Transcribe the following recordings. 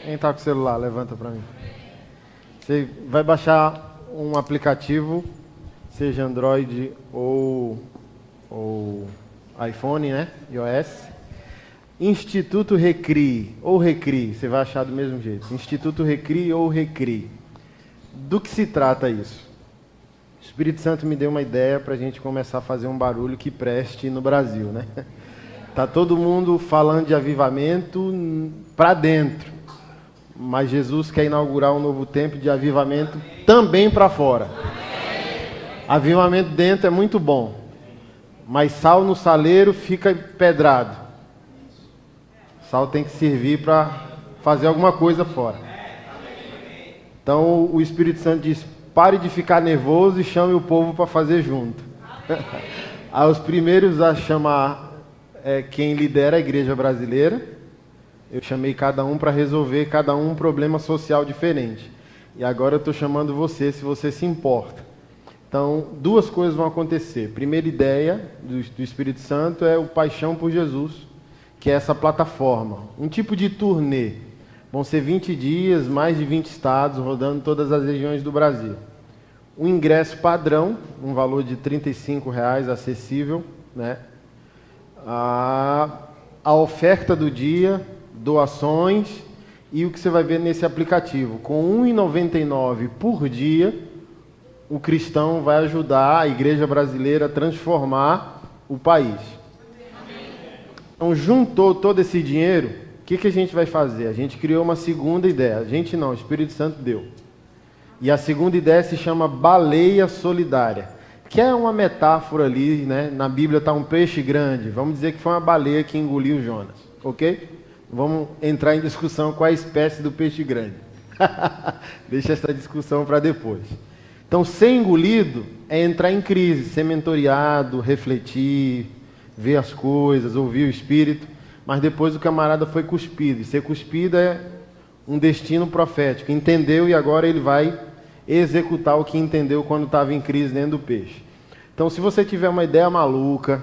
Quem está com o celular, levanta para mim. Você vai baixar um aplicativo, seja Android ou iPhone, né? iOS. Instituto Recri, ou Recri, você vai achar do mesmo jeito. Instituto Recri ou Recri. Do que se trata isso? O Espírito Santo me deu uma ideia para a gente começar a fazer um barulho que preste no Brasil, né? Tá todo mundo falando de avivamento para dentro, mas Jesus quer inaugurar um novo tempo de avivamento também para fora. Avivamento dentro é muito bom, mas sal no saleiro fica pedrado. Sal tem que servir para fazer alguma coisa fora. Então o Espírito Santo diz: pare de ficar nervoso e chame o povo para fazer junto. Os primeiros a chamar quem lidera a igreja brasileira. Eu chamei cada um para resolver cada um problema social diferente. E agora eu estou chamando você, se você se importa. Então, duas coisas vão acontecer. Primeira ideia do Espírito Santo é o Paixão por Jesus, que é essa plataforma. Um tipo de turnê. Vão ser 20 dias, mais de 20 estados, rodando todas as regiões do Brasil. Um ingresso padrão, um valor de R$35, acessível, né? A oferta do dia, doações e o que você vai ver nesse aplicativo. Com R$1,99 por dia, o cristão vai ajudar a igreja brasileira a transformar o país. Então, juntou todo esse dinheiro, o que a gente vai fazer? A gente criou uma segunda ideia. A gente não, o Espírito Santo deu. E a segunda ideia se chama Baleia Solidária, que é uma metáfora ali, né? Na Bíblia está um peixe grande. Vamos dizer que foi uma baleia que engoliu Jonas, ok? Vamos entrar em discussão com a espécie do peixe grande. Deixa essa discussão para depois. Então, ser engolido é entrar em crise, ser mentoreado, refletir, ver as coisas, ouvir o Espírito, mas depois o camarada foi cuspido. E ser cuspido é um destino profético. Entendeu e agora ele vai executar o que entendeu quando estava em crise dentro do peixe. Então, se você tiver uma ideia maluca,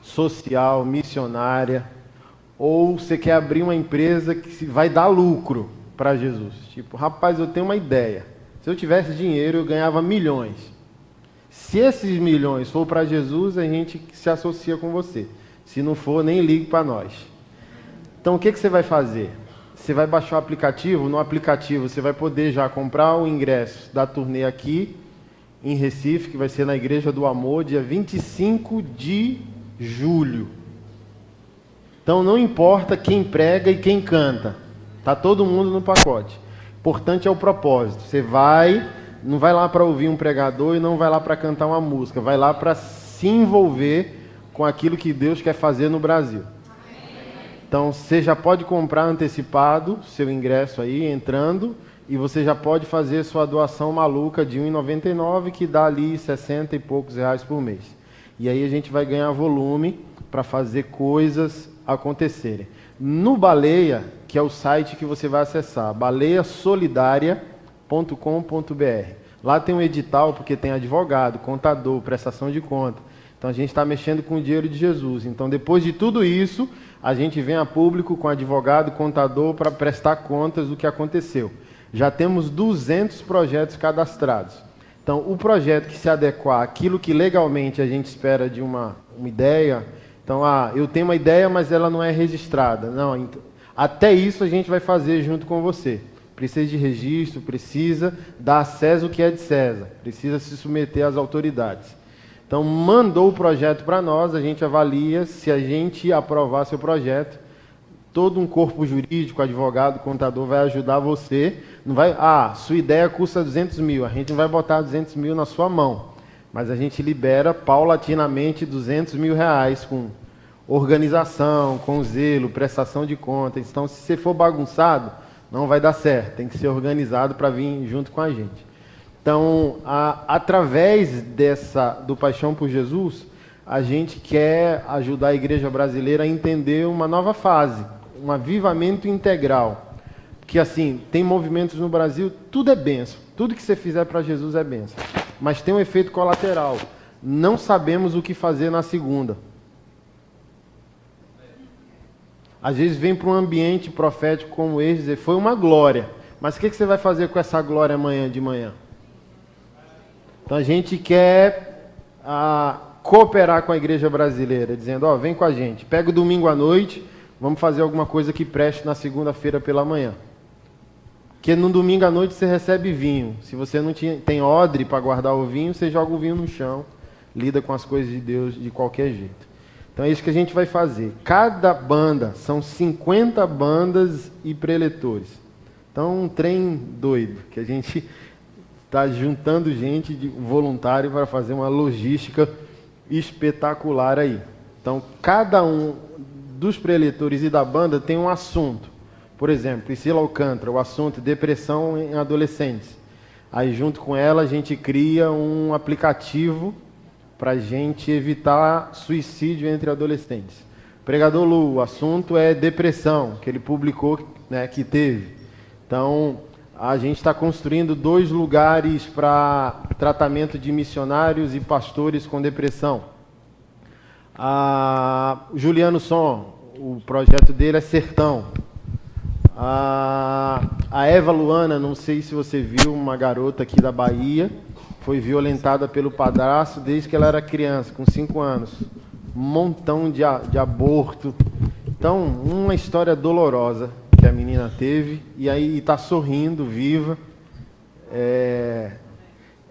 social, missionária, ou você quer abrir uma empresa que vai dar lucro para Jesus. Tipo, rapaz, eu tenho uma ideia. Se eu tivesse dinheiro, eu ganhava milhões. Se esses milhões for para Jesus, a gente se associa com você. Se não for, nem ligue para nós. Então, o que você vai fazer? Você vai baixar o aplicativo. No aplicativo, você vai poder já comprar o ingresso da turnê aqui em Recife, que vai ser na Igreja do Amor, dia 25 de julho. Então, não importa quem prega e quem canta. Está todo mundo no pacote. Importante é o propósito. Você não vai lá para ouvir um pregador e não vai lá para cantar uma música. Vai lá para se envolver com aquilo que Deus quer fazer no Brasil. Então, você já pode comprar antecipado seu ingresso aí, entrando, e você já pode fazer sua doação maluca de R$1,99, que dá ali 60 e poucos reais por mês. E aí a gente vai ganhar volume para fazer coisas acontecerem. No Baleia, que é o site que você vai acessar, baleiasolidaria.com.br. Lá tem um edital, porque tem advogado, contador, prestação de conta. Então a gente está mexendo com o dinheiro de Jesus. Então, depois de tudo isso, a gente vem a público com advogado, contador, para prestar contas do que aconteceu. Já temos 200 projetos cadastrados. Então, o projeto que se adequar àquilo que legalmente a gente espera de uma ideia. Então, eu tenho uma ideia, mas ela não é registrada. Não, então, até isso a gente vai fazer junto com você. Precisa de registro, precisa dar a César o que é de César. Precisa se submeter às autoridades. Então, mandou o projeto para nós, a gente avalia. Se a gente aprovar seu projeto, todo um corpo jurídico, advogado, contador vai ajudar você. Não vai, sua ideia custa 200 mil, a gente não vai botar 200 mil na sua mão, mas a gente libera paulatinamente 200 mil reais com organização, com zelo, prestação de contas. Então, se você for bagunçado, não vai dar certo, tem que ser organizado para vir junto com a gente. Então, através do Paixão por Jesus, a gente quer ajudar a igreja brasileira a entender uma nova fase, um avivamento integral. Porque, assim, tem movimentos no Brasil, tudo é bênção. Tudo que você fizer para Jesus é bênção. Mas tem um efeito colateral. Não sabemos o que fazer na segunda. às vezes vem para um ambiente profético como esse, dizer, foi uma glória, mas o que você vai fazer com essa glória amanhã de manhã? Então a gente quer cooperar com a igreja brasileira, dizendo, ó, vem com a gente, pega o domingo à noite, vamos fazer alguma coisa que preste na segunda-feira pela manhã. Porque no domingo à noite você recebe vinho. Se você não tem odre para guardar o vinho, você joga o vinho no chão, lida com as coisas de Deus de qualquer jeito. Então é isso que a gente vai fazer. Cada banda, são 50 bandas e preletores. Então um trem doido, que a gente está juntando gente de voluntário para fazer uma logística espetacular aí. Então cada um dos preletores e da banda tem um assunto. Por exemplo, Priscila Alcântara, o assunto depressão em adolescentes. Aí junto com ela a gente cria um aplicativo para a gente evitar suicídio entre adolescentes. Pregador Lu, o assunto é depressão, que ele publicou, né, que teve. Então, a gente está construindo 2 lugares para tratamento de missionários e pastores com depressão. Juliano Som, o projeto dele é Sertão. A Eva Luana, não sei se você viu, uma garota aqui da Bahia, foi violentada pelo padrasto desde que ela era criança, com 5 anos. Um montão de aborto. Então, uma história dolorosa que a menina teve, e aí está sorrindo, viva.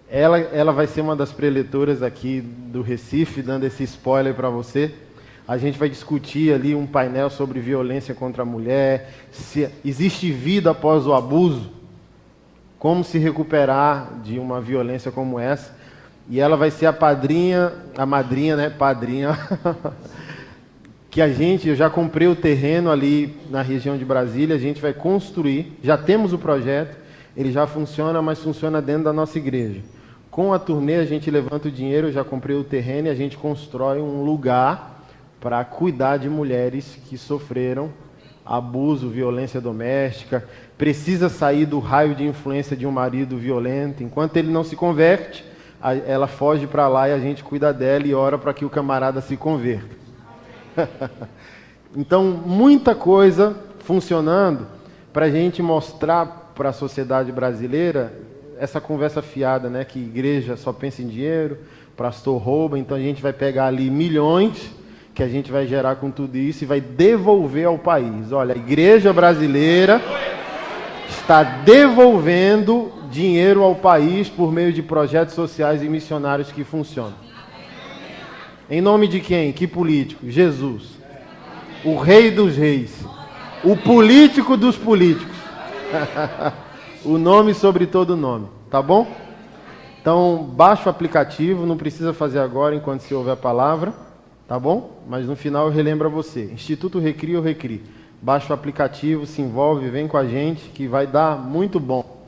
Ela vai ser uma das preletoras aqui do Recife, dando esse spoiler para você. A gente vai discutir ali um painel sobre violência contra a mulher, se existe vida após o abuso, como se recuperar de uma violência como essa. E ela vai ser a madrinha, né? Padrinha. Que eu já comprei o terreno ali na região de Brasília, a gente vai construir, já temos o projeto, ele já funciona, mas funciona dentro da nossa igreja. Com a turnê a gente levanta o dinheiro, eu já comprei o terreno e a gente constrói um lugar para cuidar de mulheres que sofreram abuso, violência doméstica, precisa sair do raio de influência de um marido violento. Enquanto ele não se converte, ela foge para lá e a gente cuida dela e ora para que o camarada se converta. Então, muita coisa funcionando para a gente mostrar para a sociedade brasileira essa conversa fiada, né? Que igreja só pensa em dinheiro, pastor rouba, então a gente vai pegar ali milhões que a gente vai gerar com tudo isso e vai devolver ao país. Olha, a igreja brasileira está devolvendo dinheiro ao país por meio de projetos sociais e missionários que funcionam. Em nome de quem? Que político? Jesus. O rei dos reis. O político dos políticos. O nome sobre todo nome. Tá bom? Então, baixa o aplicativo, não precisa fazer agora enquanto se ouve a palavra. Tá bom? Mas no final eu relembro a você. Instituto Recri ou Recri. Baixa o aplicativo, se envolve, vem com a gente, que vai dar muito bom.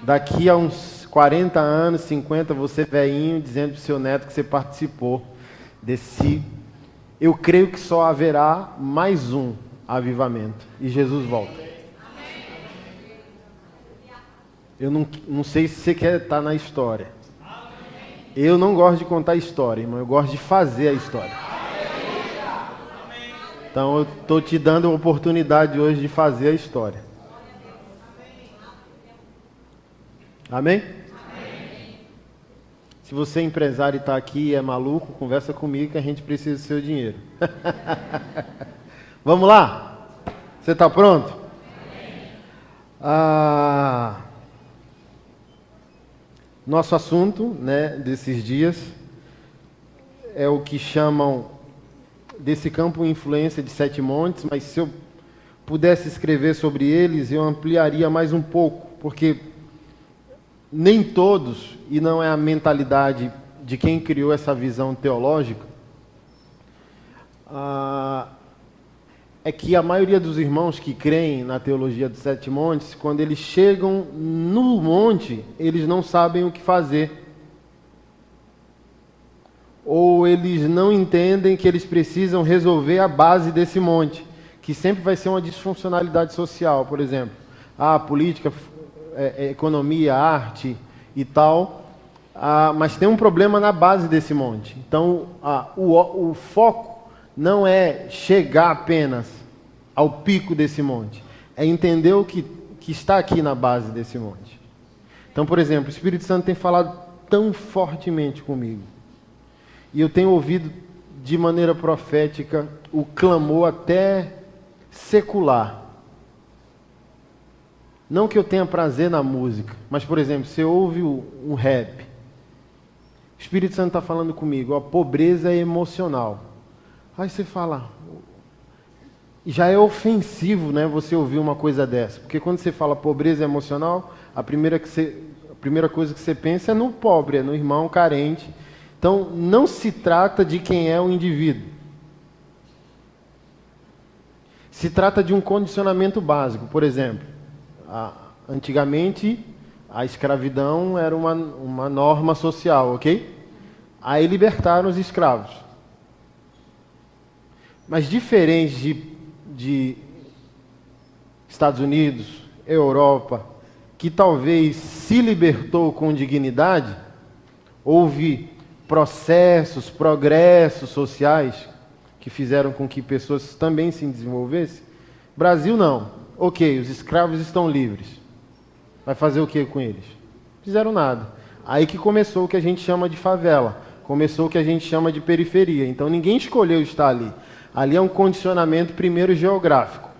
Daqui a uns 40 anos, 50, você velhinho, dizendo para o seu neto que você participou desse... Eu creio que só haverá mais um avivamento. E Jesus volta. Eu não sei se você quer estar na história. Eu não gosto de contar história, irmão. Eu gosto de fazer a história. Então eu estou te dando a oportunidade hoje de fazer a história. Amém? Se você é empresário e está aqui e é maluco, conversa comigo que a gente precisa do seu dinheiro. Vamos lá? Você está pronto? Nosso assunto, né, desses dias é o que chamam desse campo influência de 7 montes, mas se eu pudesse escrever sobre eles, eu ampliaria mais um pouco, porque nem todos, e não é a mentalidade de quem criou essa visão teológica, é que a maioria dos irmãos que creem na teologia dos 7 montes, quando eles chegam no monte, eles não sabem o que fazer. Ou eles não entendem que eles precisam resolver a base desse monte, que sempre vai ser uma disfuncionalidade social, por exemplo. Política, economia, arte e tal, mas tem um problema na base desse monte. Então, o foco não é chegar apenas ao pico desse monte. É entender o que está aqui na base desse monte. Então, por exemplo, o Espírito Santo tem falado tão fortemente comigo. E eu tenho ouvido de maneira profética o clamor até secular. Não que eu tenha prazer na música, mas, por exemplo, você ouve um rap. O Espírito Santo está falando comigo, a pobreza é emocional. Aí você fala, já é ofensivo, né, você ouvir uma coisa dessa. Porque quando você fala pobreza emocional, a primeira coisa que você pensa é no pobre, é no irmão carente. Então, não se trata de quem é o indivíduo. Se trata de um condicionamento básico. Por exemplo, antigamente, a escravidão era uma norma social, ok? Aí libertaram os escravos. Mas diferente de Estados Unidos, Europa, que talvez se libertou com dignidade, houve processos, progressos sociais que fizeram com que pessoas também se desenvolvessem. Brasil não. Ok, os escravos estão livres. Vai fazer o que com eles? Fizeram nada. Aí que começou o que a gente chama de favela. Começou o que a gente chama de periferia. Então ninguém escolheu estar ali. Ali é um condicionamento primeiro geográfico.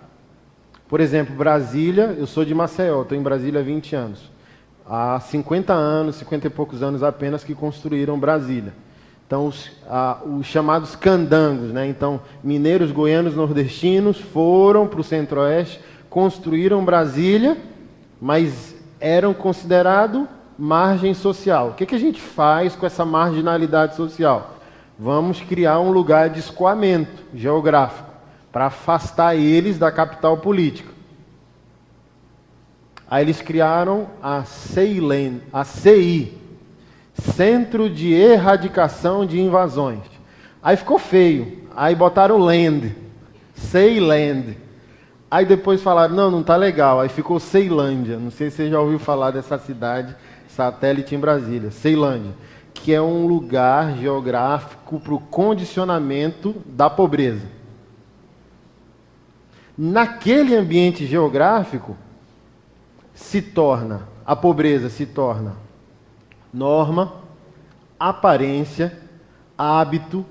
Por exemplo, Brasília, eu sou de Maceió, estou em Brasília há 20 anos. Há 50 anos, 50 e poucos anos apenas que construíram Brasília. Então, os chamados candangos, né? Então, mineiros, goianos, nordestinos foram para o centro-oeste, construíram Brasília, mas eram considerados margem social. O que a gente faz com essa marginalidade social? Vamos criar um lugar de escoamento geográfico, para afastar eles da capital política. Aí eles criaram a CI, Centro de Erradicação de Invasões. Aí ficou feio. Aí botaram Land, Ceiland. Aí depois falaram, não está legal. Aí ficou Ceilândia. Não sei se você já ouviu falar dessa cidade satélite em Brasília, Ceilândia, que é um lugar geográfico para o condicionamento da pobreza. Naquele ambiente geográfico, a pobreza se torna norma, aparência, hábito.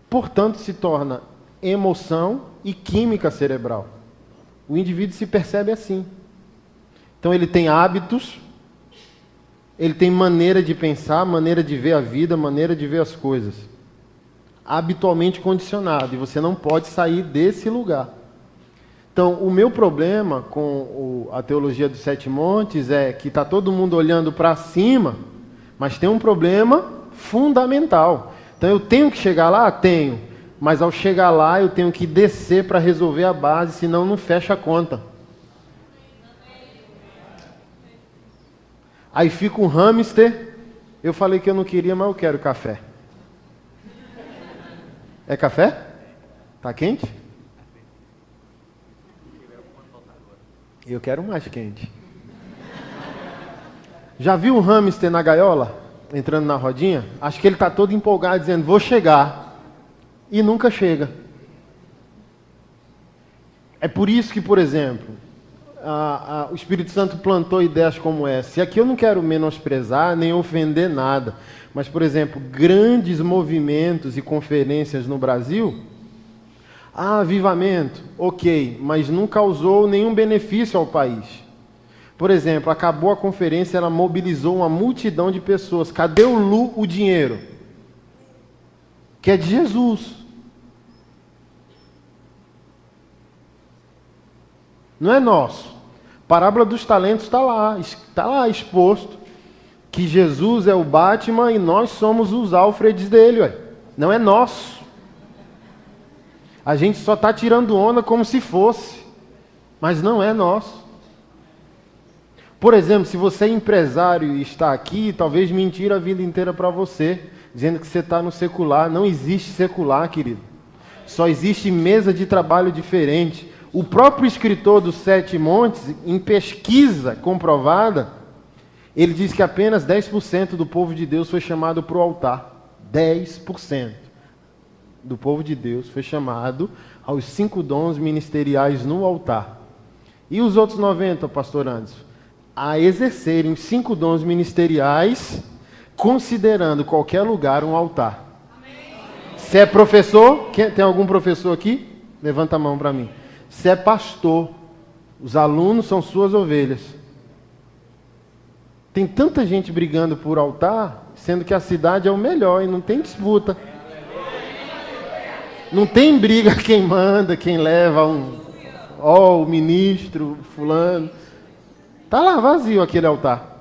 Portanto, se torna emoção e química cerebral. O indivíduo se percebe assim. Então ele tem hábitos, ele tem maneira de pensar, maneira de ver a vida, maneira de ver as coisas. Habitualmente condicionado, e você não pode sair desse lugar. Então, o meu problema com a teologia dos 7 montes é que está todo mundo olhando para cima, mas tem um problema fundamental. Então, eu tenho que chegar lá? Tenho. Mas ao chegar lá, eu tenho que descer para resolver a base, senão não fecha a conta. Aí fica um hamster. Eu falei que eu não queria, mas eu quero café. É café? Tá quente? Eu quero mais quente. Já viu um hamster na gaiola, entrando na rodinha? Acho que ele está todo empolgado, dizendo, vou chegar. E nunca chega. É por isso que, por exemplo, o Espírito Santo plantou ideias como essa. E aqui eu não quero menosprezar, nem ofender nada. Mas, por exemplo, grandes movimentos e conferências no Brasil, avivamento, ok, mas não causou nenhum benefício ao país. Por exemplo, acabou a conferência, ela mobilizou uma multidão de pessoas. Cadê o dinheiro? Que é de Jesus. Não é nosso. Parábola dos talentos está lá exposto. Que Jesus é o Batman e nós somos os Alfreds dele, ué. Não é nosso. A gente só está tirando onda como se fosse, mas não é nosso. Por exemplo, se você é empresário e está aqui, talvez mentira a vida inteira para você, dizendo que você está no secular. Não existe secular, querido. Só existe mesa de trabalho diferente. O próprio escritor dos 7 montes, em pesquisa comprovada, ele diz que apenas 10% do povo de Deus foi chamado para o altar. 10%. do povo de Deus foi chamado aos 5 dons ministeriais no altar. E os outros 90, pastor Anderson? A exercerem os 5 dons ministeriais, considerando qualquer lugar um altar. Se é professor, tem algum professor aqui? Levanta a mão para mim. Se é pastor, os alunos são suas ovelhas. Tem tanta gente brigando por altar, sendo que a cidade é o melhor e não tem disputa. Não tem briga quem manda, quem leva o ministro, fulano. Está lá vazio aquele altar.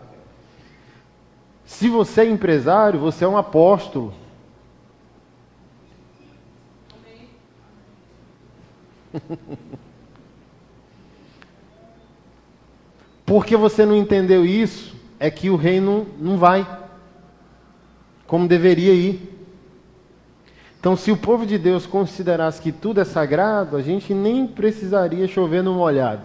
Se você é empresário, você é um apóstolo. Porque você não entendeu isso, é que o reino não vai como deveria ir. Então, se o povo de Deus considerasse que tudo é sagrado, a gente nem precisaria chover no molhado.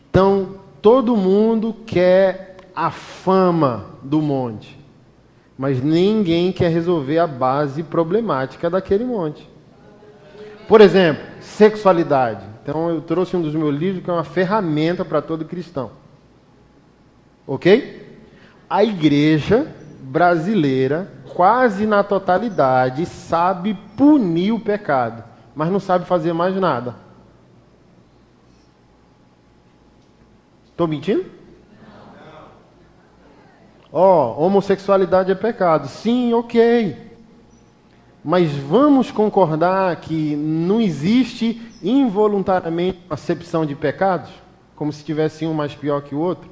Então, todo mundo quer a fama do monte, mas ninguém quer resolver a base problemática daquele monte. Por exemplo, sexualidade. Então, eu trouxe um dos meus livros que é uma ferramenta para todo cristão. Ok? A igreja brasileira, quase na totalidade, sabe punir o pecado, mas não sabe fazer mais nada. Estou mentindo? Homossexualidade é pecado. Sim, ok. Mas vamos concordar que não existe involuntariamente uma acepção de pecados? Como se tivesse um mais pior que o outro?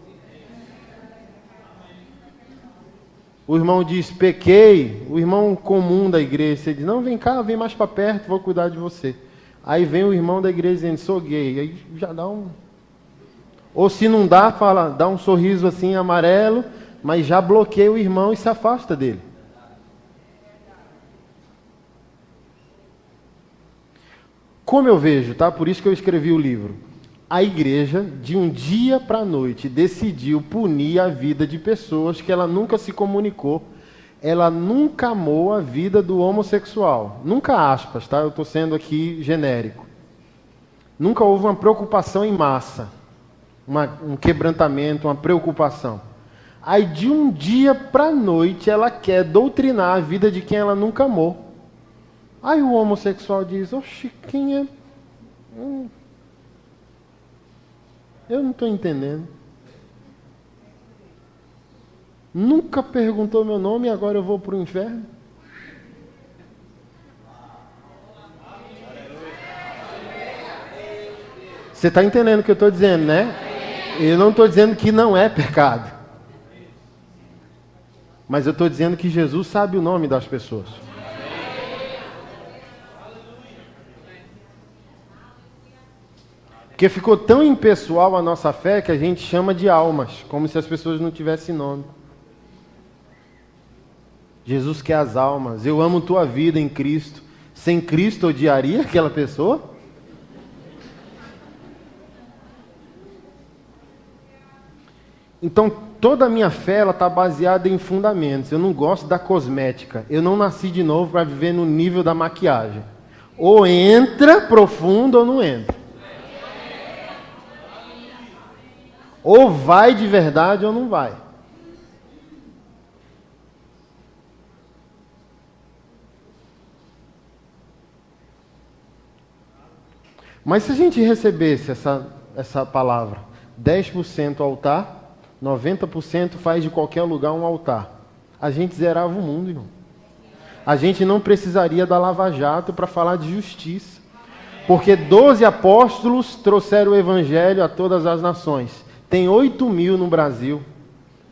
O irmão diz, pequei. O irmão comum da igreja, você diz, não, vem cá, vem mais para perto, vou cuidar de você. Aí vem o irmão da igreja dizendo, sou gay. Aí já dá um... Ou se não dá, fala, dá um sorriso assim amarelo, mas já bloqueia o irmão e se afasta dele. Como eu vejo, tá? Por isso que eu escrevi o livro. A igreja, de um dia para a noite, decidiu punir a vida de pessoas que ela nunca se comunicou. Ela nunca amou a vida do homossexual. Nunca aspas, tá? Eu estou sendo aqui genérico. Nunca houve uma preocupação em massa. Um quebrantamento, uma preocupação. Aí de um dia para a noite ela quer doutrinar a vida de quem ela nunca amou. Aí o homossexual diz, oxe, quem é? Eu não estou entendendo. Nunca perguntou meu nome e agora eu vou para o inferno? Você está entendendo o que eu estou dizendo, né? Eu não estou dizendo que não é pecado. Mas eu estou dizendo que Jesus sabe o nome das pessoas. Porque ficou tão impessoal a nossa fé que a gente chama de almas, como se as pessoas não tivessem nome. Jesus quer as almas. Eu amo tua vida em Cristo. Sem Cristo odiaria aquela pessoa? Então, toda a minha fé está baseada em fundamentos. Eu não gosto da cosmética. Eu não nasci de novo para viver no nível da maquiagem. Ou entra profundo ou não entra. Ou vai de verdade ou não vai. Mas se a gente recebesse essa palavra, 10% altar, 90% faz de qualquer lugar um altar, a gente zerava o mundo, irmão. A gente não precisaria da Lava Jato para falar de justiça. Porque 12 apóstolos trouxeram o evangelho a todas as nações. Tem 8.000 no Brasil.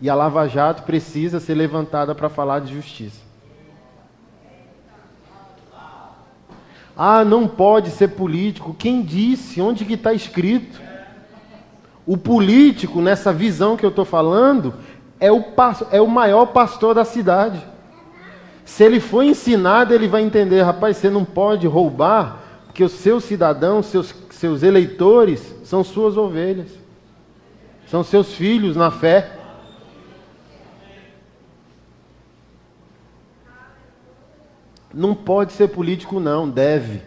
E a Lava Jato precisa ser levantada para falar de justiça. Ah, não pode ser político. Quem disse? Onde que está escrito? O político, nessa visão que eu estou falando, é o maior pastor da cidade. Se ele for ensinado, ele vai entender, rapaz, você não pode roubar, porque os seus cidadãos, seus eleitores, são suas ovelhas. São seus filhos na fé. Não pode ser político, não, deve.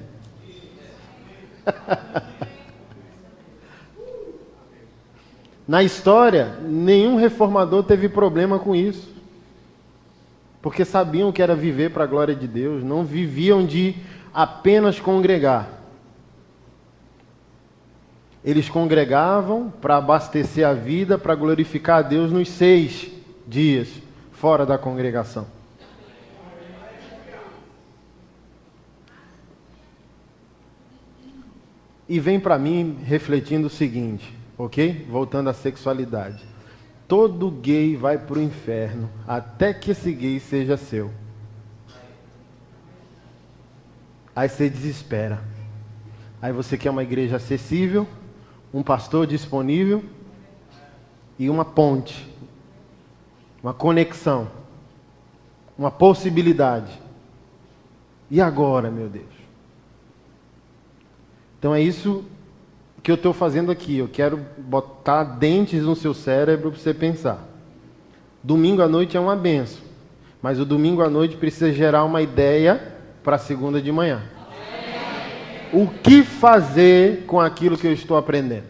Na história, nenhum reformador teve problema com isso. Porque sabiam que era viver para a glória de Deus, não viviam de apenas congregar. Eles congregavam para abastecer a vida, para glorificar a Deus nos 6 dias fora da congregação. E vem para mim refletindo o seguinte, ok? Voltando à sexualidade. Todo gay vai para o inferno, até que esse gay seja seu. Aí você desespera. Aí você quer uma igreja acessível, um pastor disponível e uma ponte, uma conexão, uma possibilidade. E agora, meu Deus? Então é isso que eu estou fazendo aqui. Eu quero botar dentes no seu cérebro para você pensar. Domingo à noite é uma benção, mas o domingo à noite precisa gerar uma ideia para a segunda de manhã. O que fazer com aquilo que eu estou aprendendo?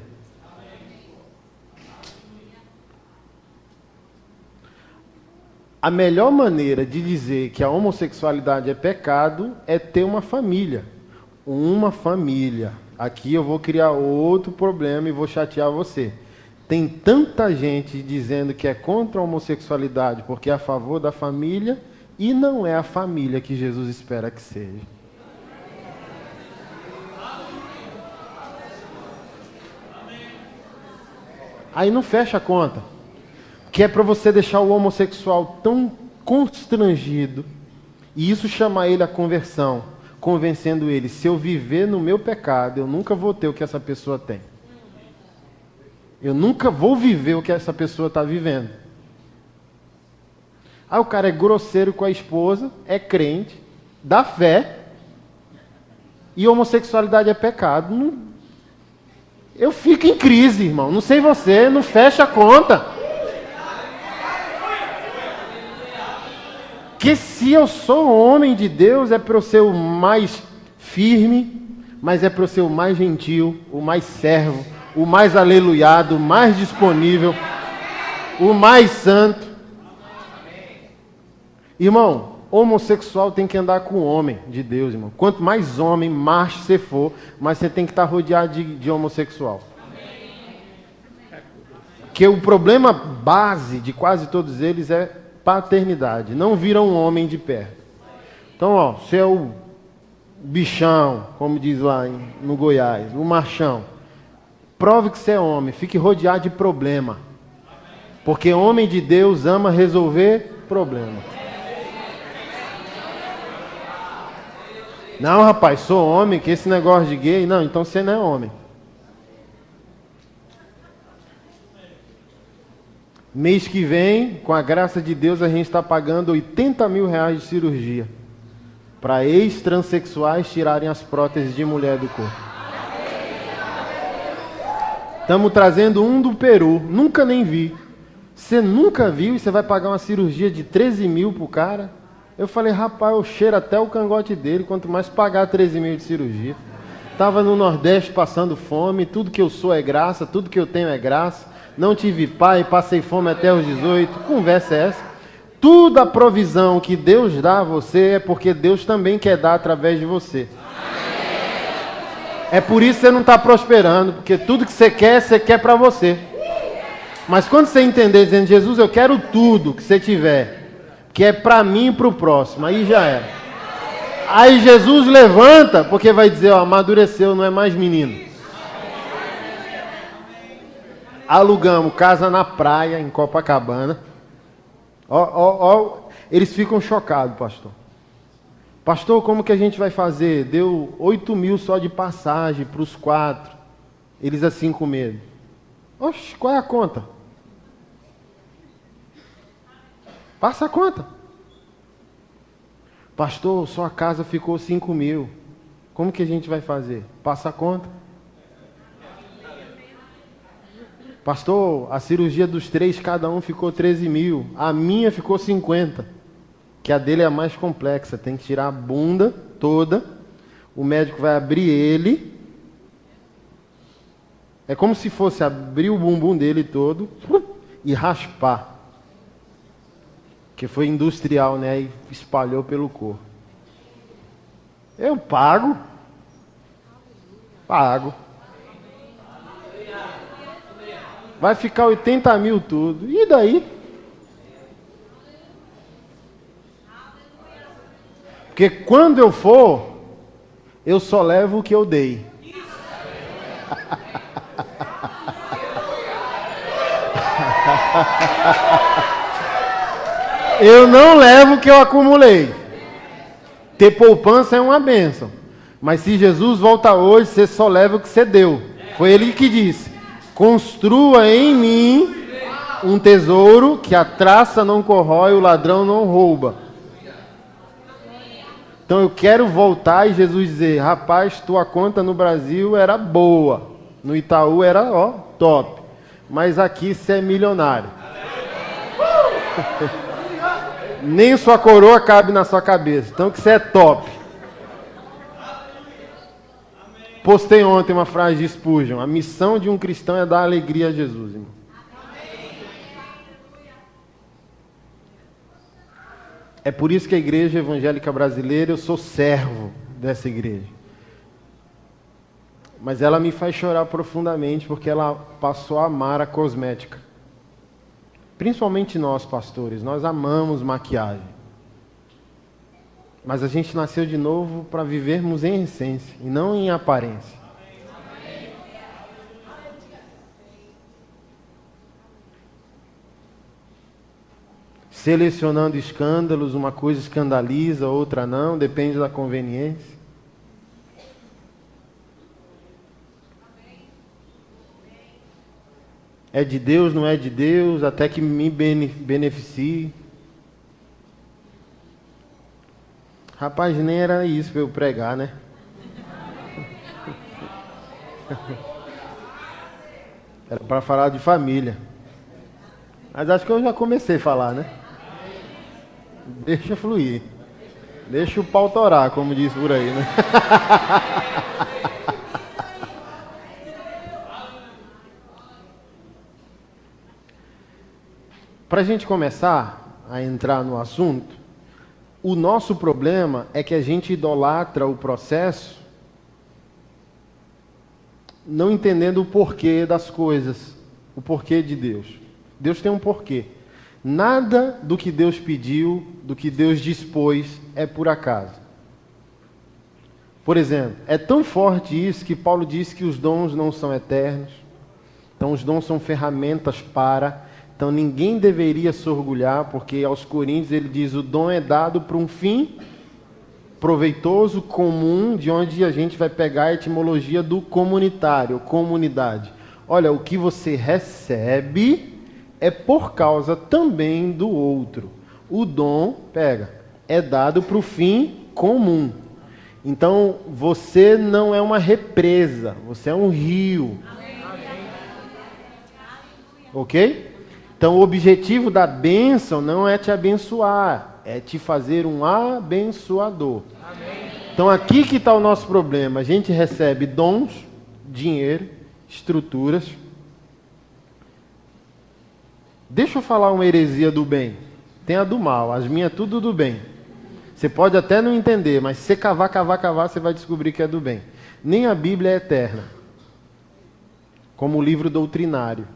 A melhor maneira de dizer que a homossexualidade é pecado é ter uma família. Uma família. Aqui eu vou criar outro problema e vou chatear você. Tem tanta gente dizendo que é contra a homossexualidade porque é a favor da família e não é a família que Jesus espera que seja. Aí não fecha a conta. Que é para você deixar o homossexual tão constrangido e isso chamar ele à conversão, convencendo ele, se eu viver no meu pecado, eu nunca vou ter o que essa pessoa tem. Eu nunca vou viver o que essa pessoa está vivendo. Aí o cara é grosseiro com a esposa, é crente, dá fé, e homossexualidade é pecado. Eu fico em crise, irmão. Não sei você, não fecha a conta. Que se eu sou homem de Deus, é para eu ser o mais firme, mas é para eu ser o mais gentil, o mais servo, o mais aleluiado, o mais disponível, o mais santo. Irmão, homossexual tem que andar com homem de Deus, irmão. Quanto mais homem, macho você for, mais você tem que estar rodeado de homossexual. Porque o problema base de quase todos eles é paternidade. Não viram um homem de perto. Então, ó, você é o bichão, como diz lá no Goiás, o machão. Prove que você é homem, fique rodeado de problema. Porque homem de Deus ama resolver problema. Não, rapaz, sou homem, que esse negócio de gay... Não, então você não é homem. Mês que vem, com a graça de Deus, a gente está pagando R$80 mil de cirurgia. Para ex-transexuais tirarem as próteses de mulher do corpo. Estamos trazendo um do Peru, nunca nem vi. Você nunca viu e você vai pagar uma cirurgia de 13 mil pro cara? Eu falei, rapaz, eu cheiro até o cangote dele, quanto mais pagar 13 mil de cirurgia. Estava no Nordeste passando fome, tudo que eu sou é graça, tudo que eu tenho é graça. Não tive pai, passei fome até os 18. Conversa é essa? Tudo a provisão que Deus dá a você é porque Deus também quer dar através de você. É por isso que você não está prosperando, porque tudo que você quer para você. Mas quando você entender, dizendo, Jesus, eu quero tudo que você tiver, que é para mim e para o próximo, aí já era. Aí Jesus levanta, porque vai dizer, ó, amadureceu, não é mais menino. Alugamos casa na praia, em Copacabana. Eles ficam chocados, pastor. Pastor, como que a gente vai fazer? Deu 8 mil só de passagem para os 4. Eles assim com medo. Oxe, qual é a conta? Passa a conta. Pastor, sua casa ficou 5 mil. Como que a gente vai fazer? Passa a conta. Pastor, a cirurgia dos 3, cada um ficou 13 mil. A minha ficou 50. que a dele é a mais complexa. Tem que tirar a bunda toda, o médico vai abrir ele. É como se fosse abrir o bumbum dele todo e raspar. Que foi industrial, né? E espalhou pelo corpo. Eu pago. Pago. Vai ficar 80 mil tudo. E daí? Porque quando eu for, eu só levo o que eu dei. Eu não levo o que eu acumulei. Ter poupança é uma bênção. Mas se Jesus volta hoje, você só leva o que você deu. Foi ele que disse: construa em mim um tesouro que a traça não corrói, o ladrão não rouba. Então eu quero voltar e Jesus dizer: rapaz, tua conta no Brasil era boa. No Itaú era, ó, top. Mas aqui você é milionário. Nem sua coroa cabe na sua cabeça. Então que você é top. Postei ontem uma frase de Spurgeon: a missão de um cristão é dar alegria a Jesus, irmão. É por isso que a igreja evangélica brasileira, eu sou servo dessa igreja. Mas ela me faz chorar profundamente porque ela passou a amar a cosmética. Principalmente nós, pastores, nós amamos maquiagem. Mas a gente nasceu de novo para vivermos em essência e não em aparência. Selecionando escândalos, uma coisa escandaliza, outra não, depende da conveniência. É de Deus, não é de Deus, até que me beneficie. Rapaz, nem era isso para eu pregar, né? Era para falar de família. Mas acho que eu já comecei a falar, né? Deixa fluir. Deixa o pau torar, como diz por aí, né? Para a gente começar a entrar no assunto, o nosso problema é que a gente idolatra o processo, não entendendo o porquê das coisas, o porquê de Deus. Deus tem um porquê. Nada do que Deus pediu, do que Deus dispôs, é por acaso. Por exemplo, é tão forte isso que Paulo diz que os dons não são eternos. Então os dons são ferramentas para... Então ninguém deveria se orgulhar, porque aos Coríntios ele diz: o dom é dado para um fim proveitoso, comum, de onde a gente vai pegar a etimologia do comunitário, comunidade. Olha, o que você recebe é por causa também do outro. O dom, é dado para o fim comum. Então você não é uma represa, você é um rio. Ok? Então o objetivo da bênção não é te abençoar, é te fazer um abençoador. Amém. Então aqui que está o nosso problema. A gente recebe dons, dinheiro, estruturas. Deixa eu falar uma heresia do bem. Tem a do mal, as minhas tudo do bem. Você pode até não entender, mas se você cavar, você vai descobrir que é do bem. Nem a Bíblia é eterna, como o livro doutrinário.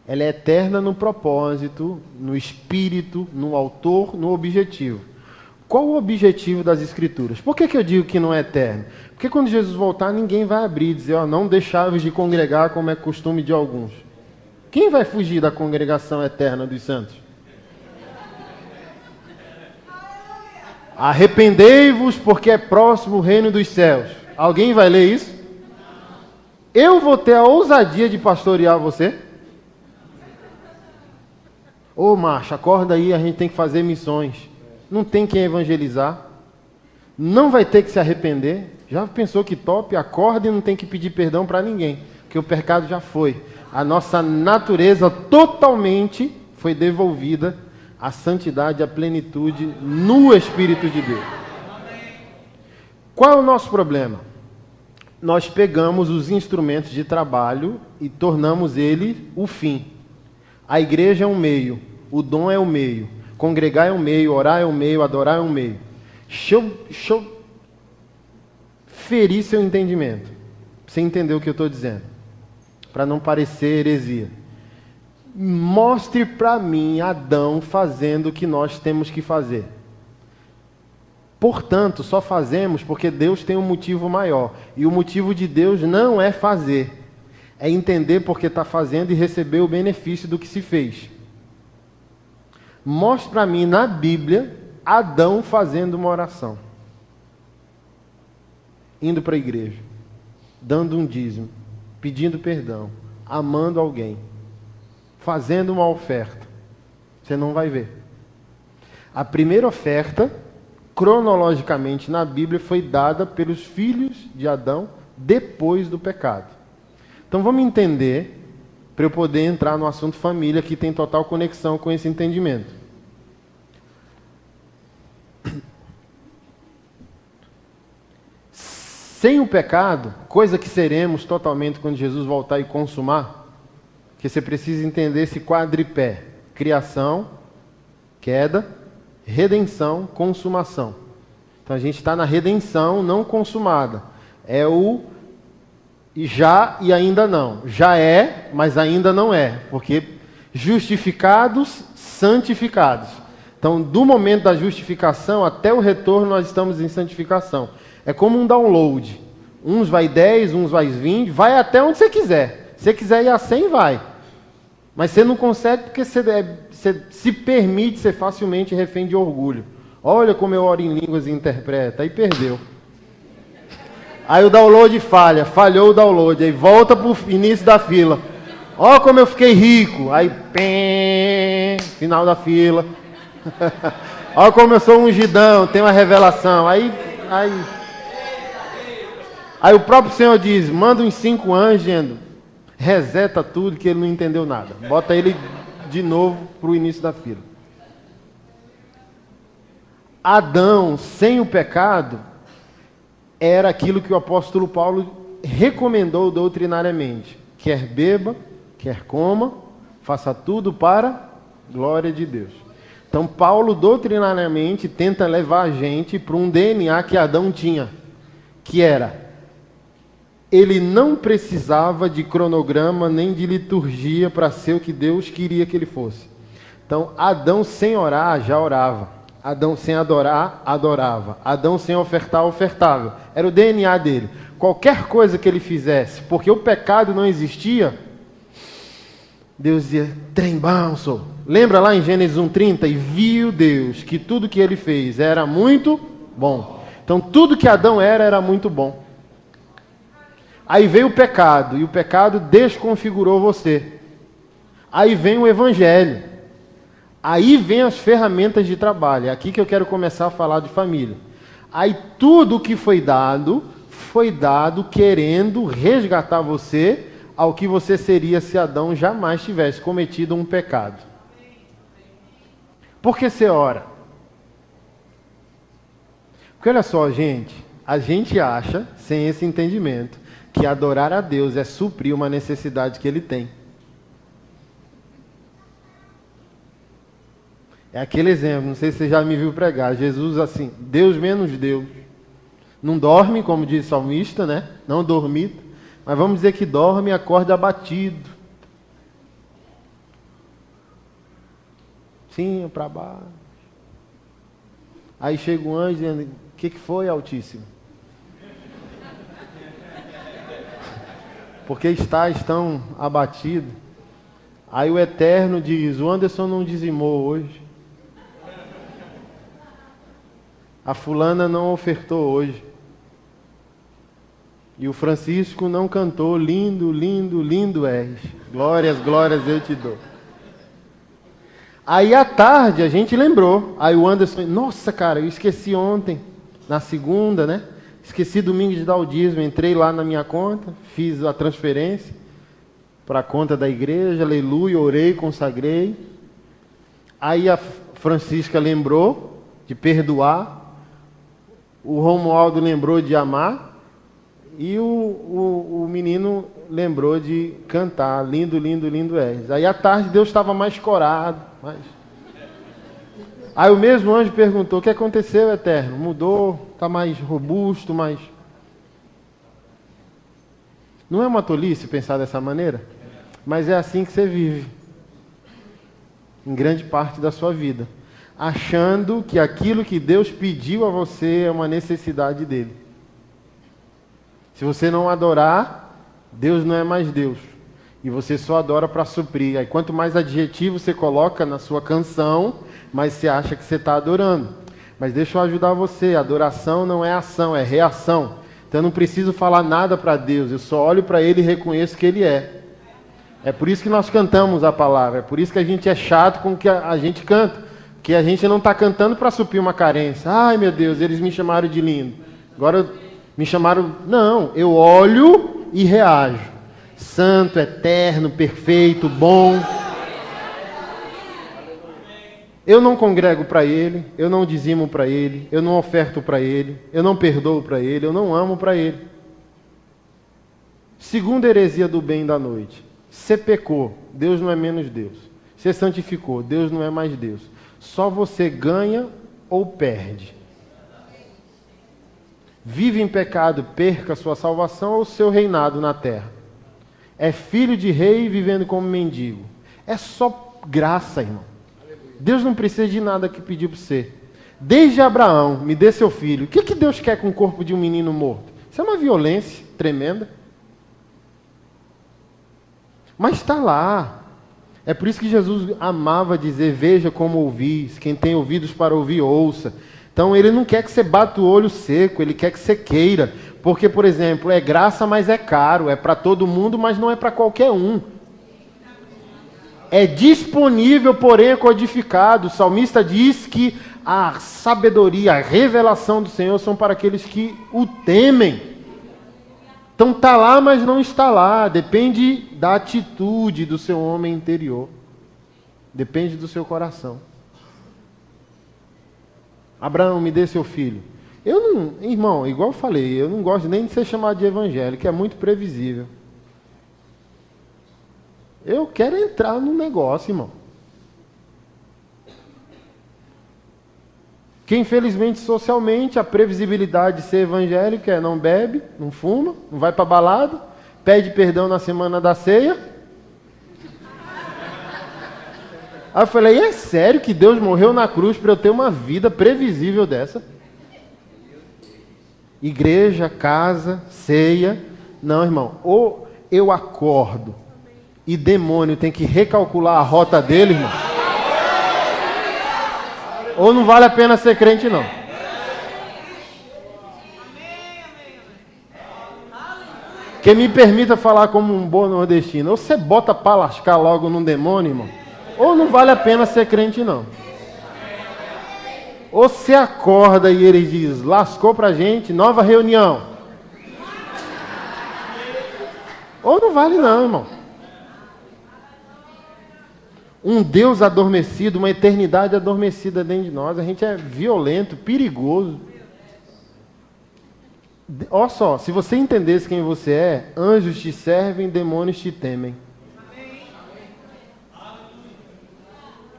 Ela é eterna no propósito, no espírito, no autor, no objetivo. Qual o objetivo das Escrituras? Por que eu digo que não é eterno? Porque quando Jesus voltar, ninguém vai abrir e dizer: não deixáveis de congregar como é costume de alguns. Quem vai fugir da congregação eterna dos santos? Arrependei-vos, porque é próximo o reino dos céus. Alguém vai ler isso? Eu vou ter a ousadia de pastorear você? Ô macho, acorda aí, a gente tem que fazer missões. Não tem quem evangelizar. Não vai ter que se arrepender. Já pensou que top? Acorda e não tem que pedir perdão para ninguém, porque o pecado já foi. A nossa natureza totalmente foi devolvida a santidade e a plenitude no Espírito de Deus. Qual é o nosso problema? Nós pegamos os instrumentos de trabalho e tornamos ele o fim. A igreja é um meio, o dom é o meio, congregar é um meio, orar é um meio, adorar é um meio. Deixa eu ferir seu entendimento, pra você entender o que eu estou dizendo, para não parecer heresia. Mostre para mim Adão fazendo o que nós temos que fazer. Portanto, só fazemos porque Deus tem um motivo maior. E o motivo de Deus não é fazer, é entender porque está fazendo e receber o benefício do que se fez. Mostre para mim na Bíblia Adão fazendo uma oração, indo para a igreja, dando um dízimo, pedindo perdão, amando alguém, fazendo uma oferta. Você não vai ver. A primeira oferta, cronologicamente na Bíblia, foi dada pelos filhos de Adão depois do pecado. Então vamos entender, para eu poder entrar no assunto família, que tem total conexão com esse entendimento. Sem o pecado, coisa que seremos totalmente quando Jesus voltar e consumar, que você precisa entender esse quadripé: criação, queda, redenção, consumação. Então a gente está na redenção não consumada. É o já e ainda não. Já é, mas ainda não é. Porque justificados, santificados. Então, do momento da justificação até o retorno, nós estamos em santificação. É como um download. Uns vai 10, uns vai 20, vai até onde você quiser. Se você quiser ir a 100, vai. Mas você não consegue porque você se permite ser facilmente refém de orgulho. Olha como eu oro em línguas e interpreta. Aí perdeu. Aí o download falhou o download. Aí volta para o início da fila. Olha como eu fiquei rico. Aí, final da fila. Olha como eu sou ungidão, tenho uma revelação. Aí o próprio Senhor diz, manda uns 5 anjos, dizendo, reseta tudo que ele não entendeu nada. Bota ele de novo para o início da fila. Adão, sem o pecado, era aquilo que o apóstolo Paulo recomendou doutrinariamente. Quer beba, quer coma, faça tudo para a glória de Deus. Então Paulo doutrinariamente tenta levar a gente para um DNA que Adão tinha, que era, ele não precisava de cronograma nem de liturgia para ser o que Deus queria que ele fosse. Então Adão sem orar já orava. Adão sem adorar, adorava. Adão sem ofertar, ofertava. Era o DNA dele. Qualquer coisa que ele fizesse, porque o pecado não existia, Deus dizia, trem bom, sou. Lembra lá em Gênesis 1:30? E viu Deus que tudo que ele fez era muito bom. Então tudo que Adão era muito bom. Aí veio o pecado, e o pecado desconfigurou você. Aí vem o Evangelho. Aí vem as ferramentas de trabalho. É aqui que eu quero começar a falar de família. Aí tudo o que foi dado querendo resgatar você ao que você seria se Adão jamais tivesse cometido um pecado. Por que você ora? Porque olha só, gente, a gente acha, sem esse entendimento, que adorar a Deus é suprir uma necessidade que Ele tem. É aquele exemplo, não sei se você já me viu pregar, Jesus assim, Deus menos Deus. Não dorme, como diz o salmista, né? Não dormita, mas vamos dizer que dorme e acorda abatido. Sim, para baixo. Aí chega um anjo dizendo, o que foi, Altíssimo? Porque estás tão abatido? Aí o Eterno diz, o Anderson não dizimou hoje. A fulana não ofertou hoje. E o Francisco não cantou, lindo, lindo, lindo és. Glórias, glórias eu te dou. Aí à tarde a gente lembrou. Aí o Anderson, nossa cara, eu esqueci ontem, na segunda, né? Esqueci domingo de dar o dízimo, entrei lá na minha conta, fiz a transferência para a conta da igreja, aleluia, orei, consagrei. Aí a Francisca lembrou de perdoar, o Romualdo lembrou de amar, e o menino lembrou de cantar, lindo, lindo, lindo és. Aí à tarde Deus estava mais corado. Aí o mesmo anjo perguntou, o que aconteceu, Eterno? Mudou, está mais robusto, mais... Não é uma tolice pensar dessa maneira? Mas é assim que você vive, em grande parte da sua vida, achando que aquilo que Deus pediu a você é uma necessidade dele. Se você não adorar, Deus não é mais Deus. E você só adora para suprir. Aí quanto mais adjetivo você coloca na sua canção, mais você acha que você está adorando. Mas deixa eu ajudar você. Adoração não é ação, é reação. Então eu não preciso falar nada para Deus. Eu só olho para Ele e reconheço que Ele é. É por isso que nós cantamos a palavra. É por isso que a gente é chato com o que a gente canta. Porque a gente não está cantando para suprir uma carência. Ai meu Deus, eles me chamaram de lindo. Agora me chamaram... Não, eu olho e reajo. Santo, eterno, perfeito, bom. Eu não congrego para Ele, eu não dizimo para Ele, eu não oferto para Ele, eu não perdoo para Ele, eu não amo para Ele. Segunda heresia do bem da noite. Você pecou, Deus não é menos Deus. Você santificou, Deus não é mais Deus. Só você ganha ou perde. Vive em pecado, perca a sua salvação ou o seu reinado na terra. É filho de rei vivendo como mendigo. É só graça, irmão. Deus não precisa de nada que pediu para você. Desde Abraão, me dê seu filho. O que Deus quer com o corpo de um menino morto? Isso é uma violência tremenda. Mas está lá. É por isso que Jesus amava dizer, veja como ouvis. Quem tem ouvidos para ouvir, ouça. Então ele não quer que você bata o olho seco, ele quer que você queira. Porque, por exemplo, é graça, mas é caro. É para todo mundo, mas não é para qualquer um. É disponível, porém é codificado. O salmista diz que a sabedoria, a revelação do Senhor são para aqueles que o temem. Então está lá, mas não está lá. Depende da atitude do seu homem interior. Depende do seu coração. Abraão, me dê seu filho. Eu não, irmão, igual eu falei, eu não gosto nem de ser chamado de evangélico, é muito previsível. Eu quero entrar no negócio, irmão. Que infelizmente, socialmente, a previsibilidade de ser evangélico é não bebe, não fuma, não vai para balada, pede perdão na semana da ceia. Aí eu falei, é sério que Deus morreu na cruz para eu ter uma vida previsível dessa? Igreja, casa, ceia. Não, irmão. Ou eu acordo e demônio tem que recalcular a rota dele, irmão. Ou não vale a pena ser crente, não. Que me permita falar como um bom nordestino. Ou você bota para lascar logo num demônio, irmão. Ou não vale a pena ser crente, não. Ou você acorda e ele diz, lascou pra gente, nova reunião. Ou não vale não, irmão. Um Deus adormecido, uma eternidade adormecida dentro de nós. A gente é violento, perigoso. Olha só, se você entendesse quem você é, anjos te servem, demônios te temem.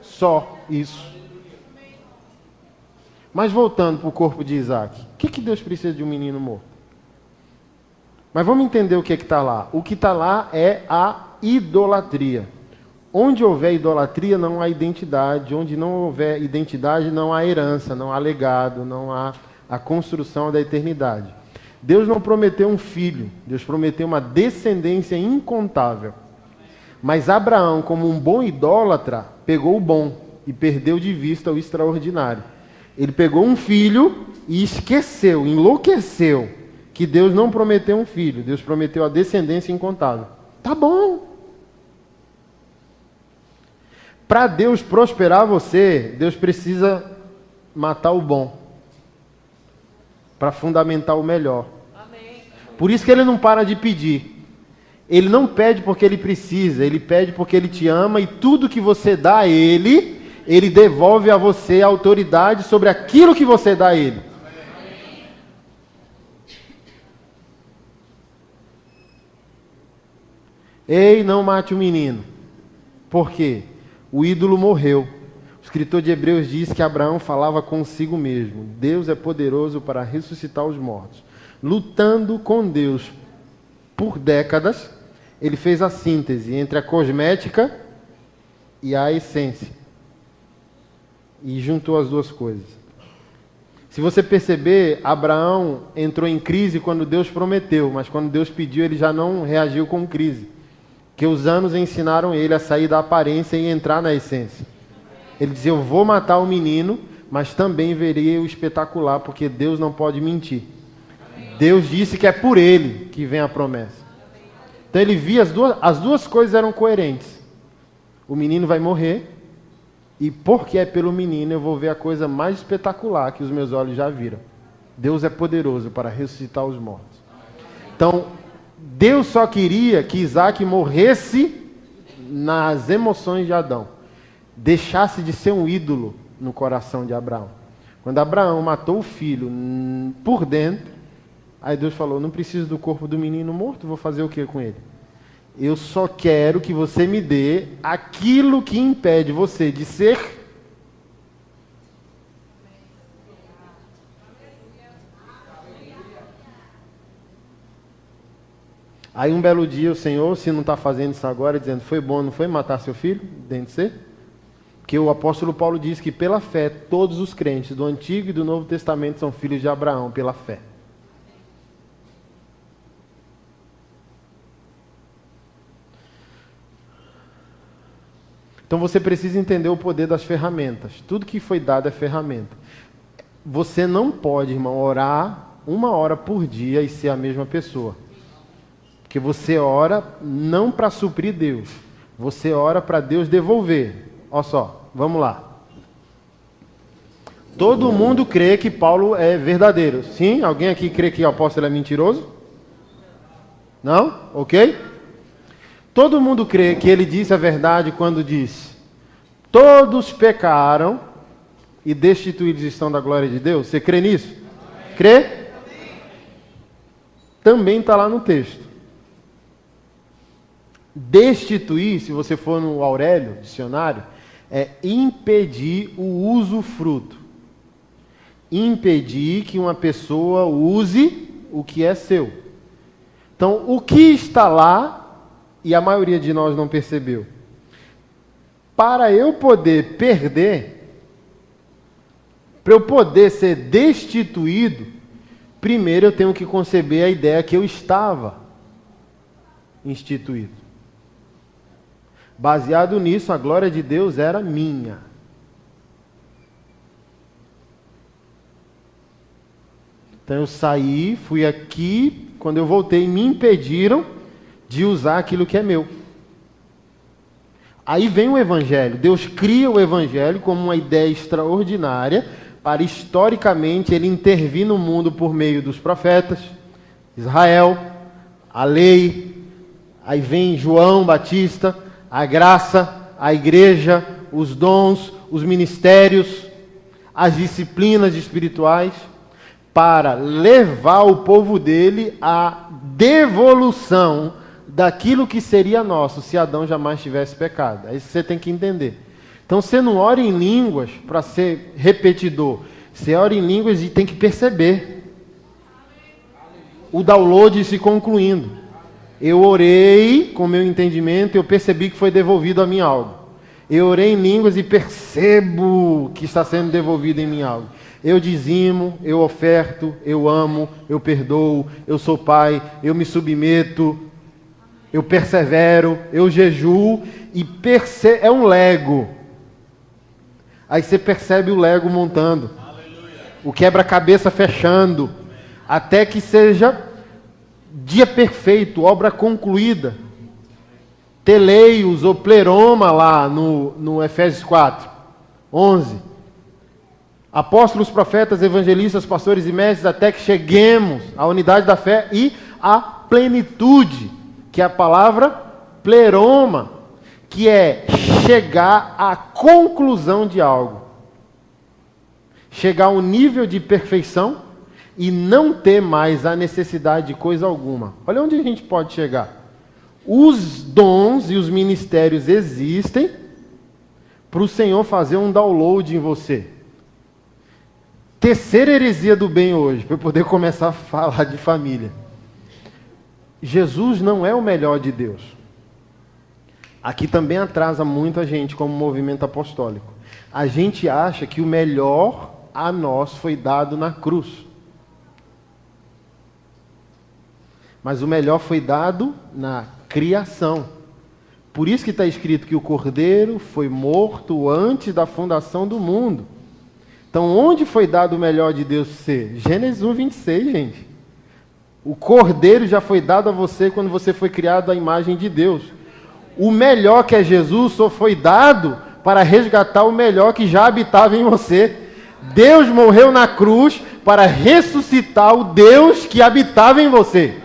Só isso. Mas voltando para o corpo de Isaac, o que Deus precisa de um menino morto? Mas vamos entender o que está lá. O que está lá é a idolatria. Onde houver idolatria, não há identidade. Onde não houver identidade, não há herança, não há legado, não há a construção da eternidade. Deus não prometeu um filho, Deus prometeu uma descendência incontável. Mas Abraão, como um bom idólatra, pegou o bom e perdeu de vista o extraordinário. Ele pegou um filho e esqueceu, enlouqueceu, que Deus não prometeu um filho, Deus prometeu a descendência incontável. Tá bom. Para Deus prosperar você, Deus precisa matar o bom, para fundamentar o melhor. Por isso que ele não para de pedir. Ele não pede porque ele precisa, ele pede porque ele te ama, e tudo que você dá a ele, Ele devolve a você a autoridade sobre aquilo que você dá a Ele. Ei, não mate o menino. Por quê? O ídolo morreu. O escritor de Hebreus diz que Abraão falava consigo mesmo. Deus é poderoso para ressuscitar os mortos. Lutando com Deus por décadas, ele fez a síntese entre a cosmética e a essência. E juntou as duas coisas. Se você perceber, Abraão entrou em crise quando Deus prometeu, mas quando Deus pediu, ele já não reagiu com crise. Porque os anos ensinaram ele a sair da aparência e entrar na essência. Ele dizia, eu vou matar o menino, mas também verei o espetacular, porque Deus não pode mentir. Deus disse que é por ele que vem a promessa. Então ele via as duas coisas eram coerentes. O menino vai morrer, e porque é pelo menino eu vou ver a coisa mais espetacular que os meus olhos já viram. Deus é poderoso para ressuscitar os mortos. Então, Deus só queria que Isaac morresse nas emoções de Adão. Deixasse de ser um ídolo no coração de Abraão. Quando Abraão matou o filho por dentro, aí Deus falou, não preciso do corpo do menino morto, vou fazer o que com ele? Eu só quero que você me dê aquilo que impede você de ser. Aí um belo dia o Senhor, se não está fazendo isso agora, dizendo, foi bom, não foi matar seu filho dentro de você? Porque o apóstolo Paulo diz que pela fé, todos os crentes do Antigo e do Novo Testamento são filhos de Abraão, pela fé. Então você precisa entender o poder das ferramentas. Tudo que foi dado é ferramenta. Você não pode, irmão, orar 1 hora por dia e ser a mesma pessoa. Porque você ora não para suprir Deus. Você ora para Deus devolver. Olha só, vamos lá. Todo mundo crê que Paulo é verdadeiro. Sim? Alguém aqui crê que o apóstolo é mentiroso? Não? Ok? Todo mundo crê que ele disse a verdade quando diz: todos pecaram e destituídos estão da glória de Deus. Você crê nisso? Crê? Também está lá no texto. Destituir, se você for no Aurélio, dicionário, é impedir o usufruto. Impedir que uma pessoa use o que é seu. Então, o que está lá, e a maioria de nós não percebeu, para eu poder perder, para eu poder ser destituído, primeiro eu tenho que conceber a ideia que eu estava instituído. Baseado nisso, a glória de Deus era minha. Então eu saí, fui aqui, quando eu voltei, me impediram de usar aquilo que é meu. Aí vem o Evangelho. Deus cria o Evangelho como uma ideia extraordinária para, historicamente, ele intervir no mundo por meio dos profetas, Israel, a lei, aí vem João Batista, a graça, a igreja, os dons, os ministérios, as disciplinas espirituais, para levar o povo dele à devolução daquilo que seria nosso se Adão jamais tivesse pecado. É isso que você tem que entender. Então você não ora em línguas para ser repetidor. Você ora em línguas e tem que perceber o download se concluindo. Eu orei com meu entendimento e eu percebi que foi devolvido a mim algo. Eu orei em línguas e percebo que está sendo devolvido em mim algo. Eu dizimo, eu oferto, eu amo, eu perdoo, eu sou pai, eu me submeto, eu persevero, eu jejuo e é um Lego. Aí você percebe o Lego montando, o quebra-cabeça fechando, até que seja dia perfeito, obra concluída. Teleios ou pleroma lá no Efésios 4, 11. Apóstolos, profetas, evangelistas, pastores e mestres, até que cheguemos à unidade da fé e à plenitude, que é a palavra pleroma, que é chegar à conclusão de algo. Chegar a um nível de perfeição e não ter mais a necessidade de coisa alguma. Olha onde a gente pode chegar. Os dons e os ministérios existem para o Senhor fazer um download em você. Terceira heresia do bem hoje, para eu poder começar a falar de família. Jesus não é o melhor de Deus. Aqui também atrasa muita gente como movimento apostólico. A gente acha que o melhor a nós foi dado na cruz. Mas o melhor foi dado na criação. Por isso que está escrito que o Cordeiro foi morto antes da fundação do mundo. Então, onde foi dado o melhor de Deus ser? Gênesis 1:26, gente. O Cordeiro já foi dado a você quando você foi criado à imagem de Deus. O melhor que é Jesus só foi dado para resgatar o melhor que já habitava em você. Deus morreu na cruz para ressuscitar o Deus que habitava em você.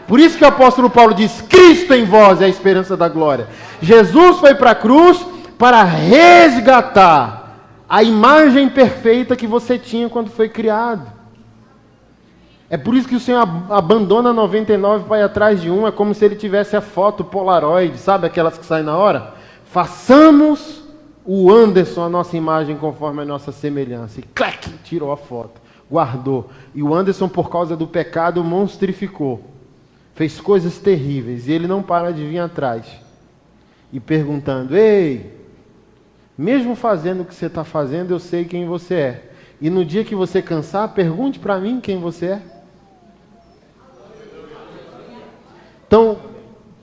Por isso que o apóstolo Paulo diz, Cristo em vós é a esperança da glória. Jesus foi para a cruz para resgatar a imagem perfeita que você tinha quando foi criado. É por isso que o Senhor abandona 99 para ir atrás de um. É como se ele tivesse a foto Polaroid, sabe aquelas que saem na hora? Façamos o Anderson a nossa imagem conforme a nossa semelhança. E clac, tirou a foto, guardou. E o Anderson, por causa do pecado, monstrificou. Fez coisas terríveis. E ele não para de vir atrás. E perguntando, ei, mesmo fazendo o que você está fazendo, eu sei quem você é. E no dia que você cansar, pergunte para mim quem você é. Então,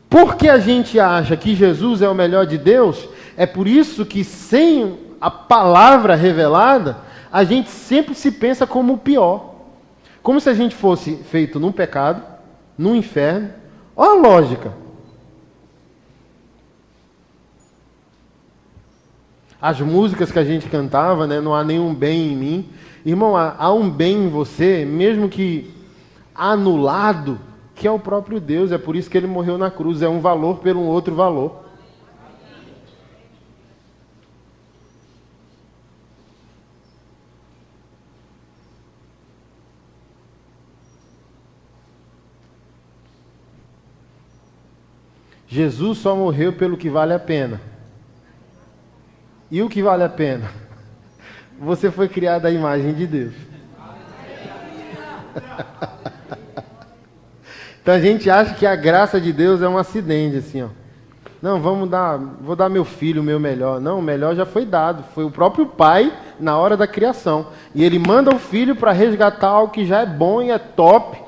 por que a gente acha que Jesus é o melhor de Deus? É por isso que sem a palavra revelada, a gente sempre se pensa como o pior. Como se a gente fosse feito num pecado, num inferno. Olha a lógica. As músicas que a gente cantava, né? Não há nenhum bem em mim. Irmão, há um bem em você, mesmo que anulado, que é o próprio Deus. É por isso que ele morreu na cruz. É um valor pelo outro valor. Jesus só morreu pelo que vale a pena. E o que vale a pena? Você foi criado à imagem de Deus. Então a gente acha que a graça de Deus é um acidente, assim, ó. Não, vou dar meu filho o meu melhor. Não, o melhor já foi dado. Foi o próprio Pai na hora da criação. E Ele manda o Filho para resgatar algo que já é bom e é top.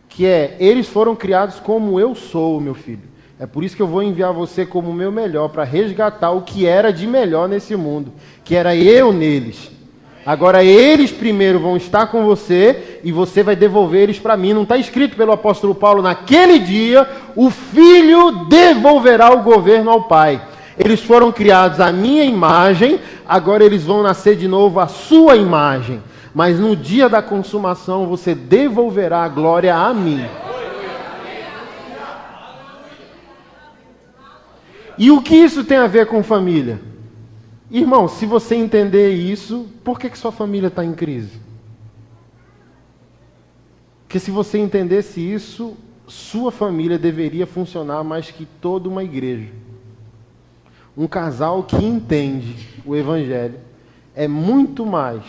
Que é, eles foram criados como eu sou, meu filho. É por isso que eu vou enviar você como o meu melhor, para resgatar o que era de melhor nesse mundo, que era eu neles. Agora eles primeiro vão estar com você e você vai devolver eles para mim. Não está escrito pelo apóstolo Paulo, naquele dia o filho devolverá o governo ao pai. Eles foram criados à minha imagem, agora eles vão nascer de novo à sua imagem. Mas no dia da consumação você devolverá a glória a mim. E o que isso tem a ver com família? Irmão, se você entender isso, por que sua família está em crise? Porque se você entendesse isso, sua família deveria funcionar mais que toda uma igreja. Um casal que entende o Evangelho é muito mais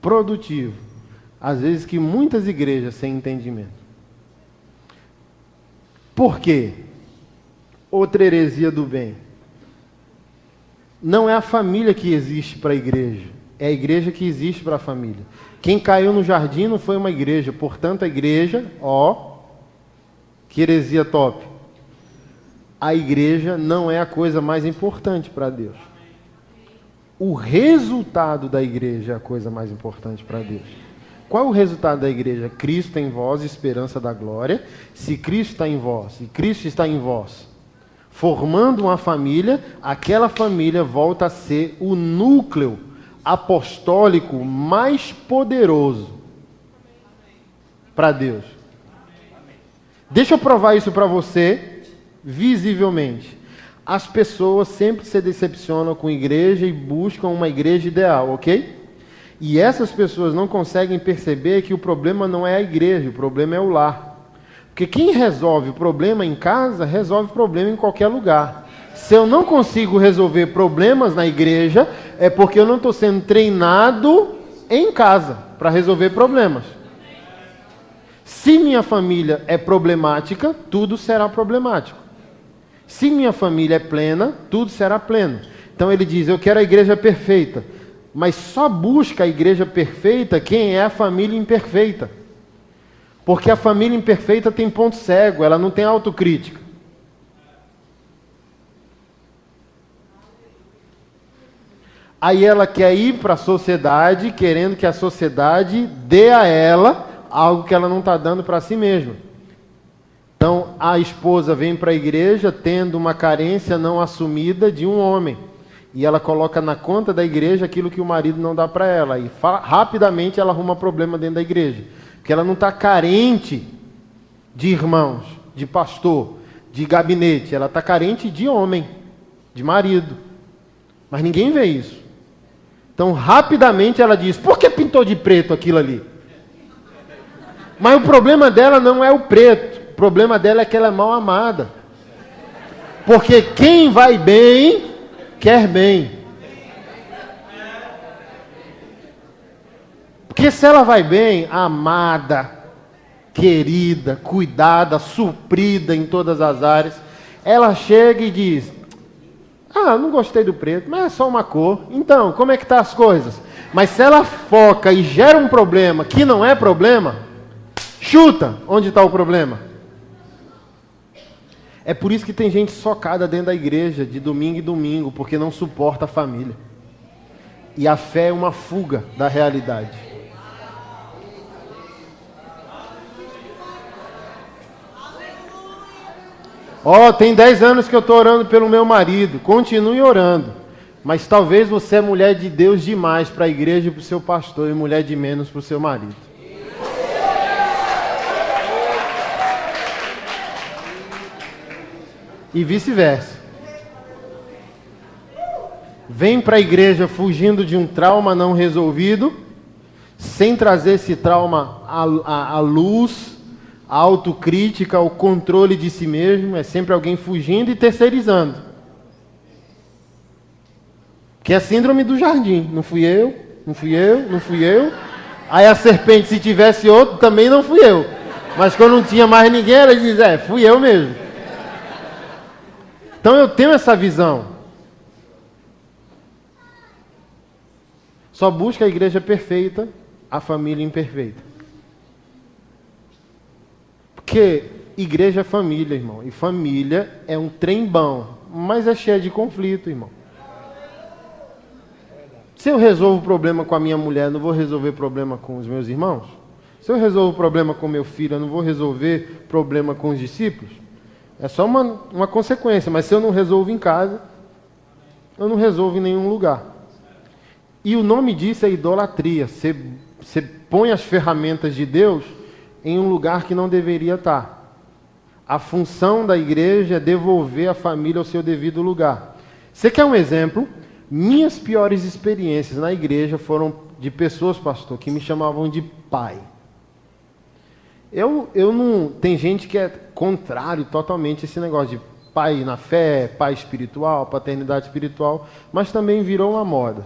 produtivo, às vezes, que muitas igrejas sem entendimento. Por quê? Outra heresia do bem. Não é a família que existe para a igreja, é a igreja que existe para a família. Quem caiu no jardim não foi uma igreja, portanto a igreja, que heresia top. A igreja não é a coisa mais importante para Deus. O resultado da igreja é a coisa mais importante para Deus. Qual é o resultado da igreja? Cristo em vós, esperança da glória. Se Cristo está em vós, e Cristo está em vós, formando uma família, aquela família volta a ser o núcleo apostólico mais poderoso para Deus. Deixa eu provar isso para você, visivelmente. As pessoas sempre se decepcionam com a igreja e buscam uma igreja ideal, ok? E essas pessoas não conseguem perceber que o problema não é a igreja, o problema é o lar. Porque quem resolve o problema em casa, resolve o problema em qualquer lugar. Se eu não consigo resolver problemas na igreja, é porque eu não estou sendo treinado em casa para resolver problemas. Se minha família é problemática, tudo será problemático. Se minha família é plena, tudo será pleno. Então ele diz, eu quero a igreja perfeita. Mas só busca a igreja perfeita quem é a família imperfeita. Porque a família imperfeita tem ponto cego, ela não tem autocrítica. Aí ela quer ir para a sociedade, querendo que a sociedade dê a ela algo que ela não está dando para si mesma. Então, a esposa vem para a igreja tendo uma carência não assumida de um homem. E ela coloca na conta da igreja aquilo que o marido não dá para ela. E rapidamente ela arruma problema dentro da igreja. Porque ela não está carente de irmãos, de pastor, de gabinete. Ela está carente de homem, de marido. Mas ninguém vê isso. Então, rapidamente ela diz, por que pintou de preto aquilo ali? Mas o problema dela não é o preto. O problema dela é que ela é mal amada. Porque quem vai bem, quer bem. Porque se ela vai bem, amada, querida, cuidada, suprida em todas as áreas, ela chega e diz, não gostei do preto, mas é só uma cor. Então, como é que tá as coisas? Mas se ela foca e gera um problema que não é problema, chuta onde está o problema. É por isso que tem gente socada dentro da igreja, de domingo em domingo, porque não suporta a família. E a fé é uma fuga da realidade. Tem 10 anos que eu estou orando pelo meu marido. Continue orando. Mas talvez você é mulher de Deus demais para a igreja e para o seu pastor, e mulher de menos para o seu marido. E vice-versa. Vem para a igreja fugindo de um trauma não resolvido, sem trazer esse trauma à luz, a autocrítica, o controle de si mesmo. É sempre alguém fugindo e terceirizando. Que é a síndrome do jardim. Não fui eu, não fui eu, não fui eu. Aí a serpente, se tivesse outro, também não fui eu. Mas quando não tinha mais ninguém, ela diz, fui eu mesmo. Então eu tenho essa visão. Só busca a igreja perfeita, a família imperfeita. Porque igreja é família, irmão. E família é um trem bom, mas é cheio de conflito, irmão. Se eu resolvo o problema com a minha mulher, eu não vou resolver problema com os meus irmãos? Se eu resolvo o problema com meu filho, eu não vou resolver problema com os discípulos? É só uma consequência, mas se eu não resolvo em casa, eu não resolvo em nenhum lugar. E o nome disso é idolatria. Você põe as ferramentas de Deus em um lugar que não deveria estar. A função da igreja é devolver a família ao seu devido lugar. Você quer um exemplo? Minhas piores experiências na igreja foram de pessoas, pastor, que me chamavam de pai. Eu não... Tem gente que é contrário totalmente a esse negócio de pai na fé, pai espiritual, paternidade espiritual, mas também virou uma moda.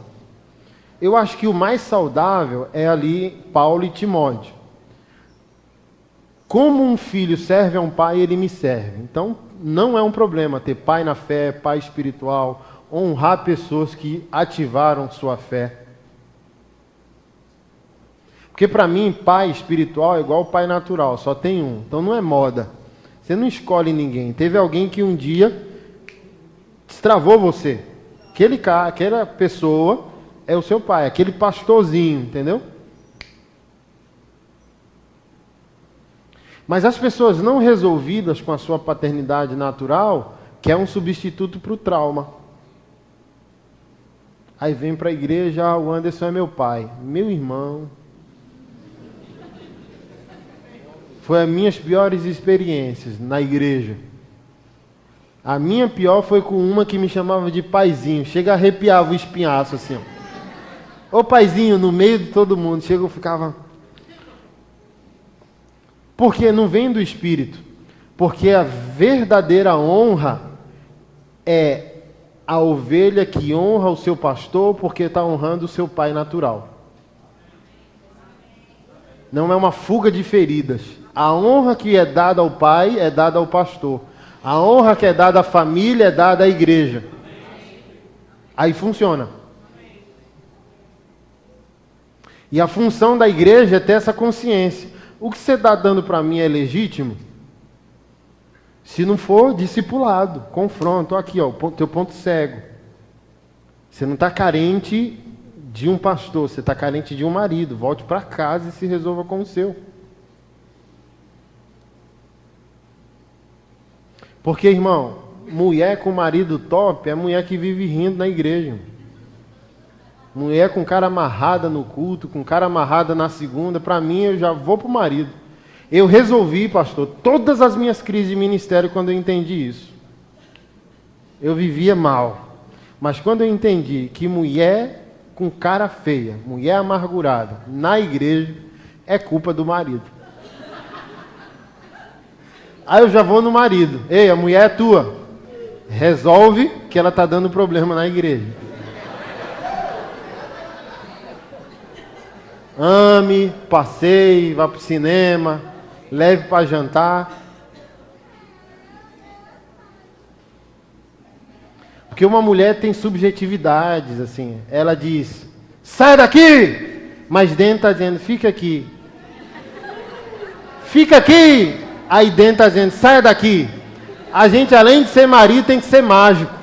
Eu acho que o mais saudável é ali Paulo e Timóteo. Como um filho serve a um pai, ele me serve. Então, não é um problema ter pai na fé, pai espiritual, honrar pessoas que ativaram sua fé. Porque para mim, pai espiritual é igual pai natural, só tem um. Então não é moda. Você não escolhe ninguém. Teve alguém que um dia destravou você. Aquela pessoa é o seu pai, aquele pastorzinho, entendeu? Mas as pessoas não resolvidas com a sua paternidade natural querem um substituto para o trauma. Aí vem para a igreja, o Anderson é meu pai. Meu irmão. Foi as minhas piores experiências na igreja. A minha pior foi com uma que me chamava de paizinho. Chega, arrepiava o espinhaço assim, ó. Ô paizinho, no meio de todo mundo. Chega, eu ficava... Porque não vem do Espírito. Porque a verdadeira honra é a ovelha que honra o seu pastor porque está honrando o seu pai natural. Não é uma fuga de feridas. A honra que é dada ao pai é dada ao pastor. A honra que é dada à família é dada à igreja. Aí funciona. E a função da igreja é ter essa consciência. O que você está dando para mim é legítimo? Se não for, discipulado, confronto. Aqui, ó, teu ponto cego. Você não está carente de um pastor, você está carente de um marido. Volte para casa e se resolva com o seu. Porque, irmão, mulher com marido top é mulher que vive rindo na igreja. Mulher com cara amarrada no culto, com cara amarrada na segunda, para mim eu já vou para o marido. Eu resolvi, pastor, todas as minhas crises de ministério quando eu entendi isso. Eu vivia mal. Mas quando eu entendi que mulher com cara feia, mulher amargurada, na igreja, é culpa do marido. Aí eu já vou no marido. Ei, a mulher é tua. Resolve que ela está dando problema na igreja. Ame, passeie, vá para o cinema, leve para jantar. Porque uma mulher tem subjetividades, assim. Ela diz, sai daqui! Mas dentro está dizendo, fica aqui. Fica aqui! Aí dentro está dizendo, saia daqui. A gente, além de ser marido, tem que ser mágico.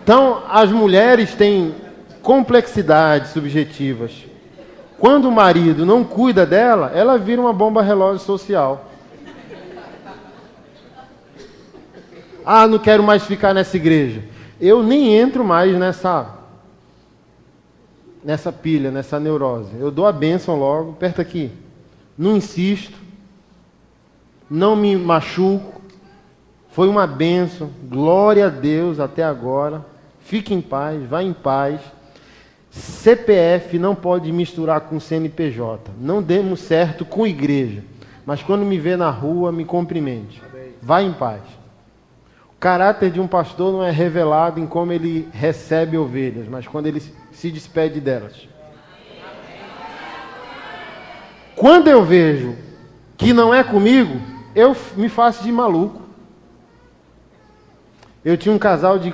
Então, as mulheres têm complexidades subjetivas. Quando o marido não cuida dela, ela vira uma bomba relógio social. Ah, não quero mais ficar nessa igreja. Eu nem entro mais nessa pilha, nessa neurose. Eu dou a bênção logo, aperta aqui. Não insisto. Não me machuco. Foi uma bênção. Glória a Deus até agora. Fique em paz, vá em paz. CPF não pode misturar com CNPJ. Não demos certo com igreja. Mas quando me vê na rua, me cumprimente. Vá em paz. O caráter de um pastor não é revelado em como ele recebe ovelhas, mas quando ele se despede delas. Quando eu vejo que não é comigo, eu me faço de maluco. Eu tinha um casal de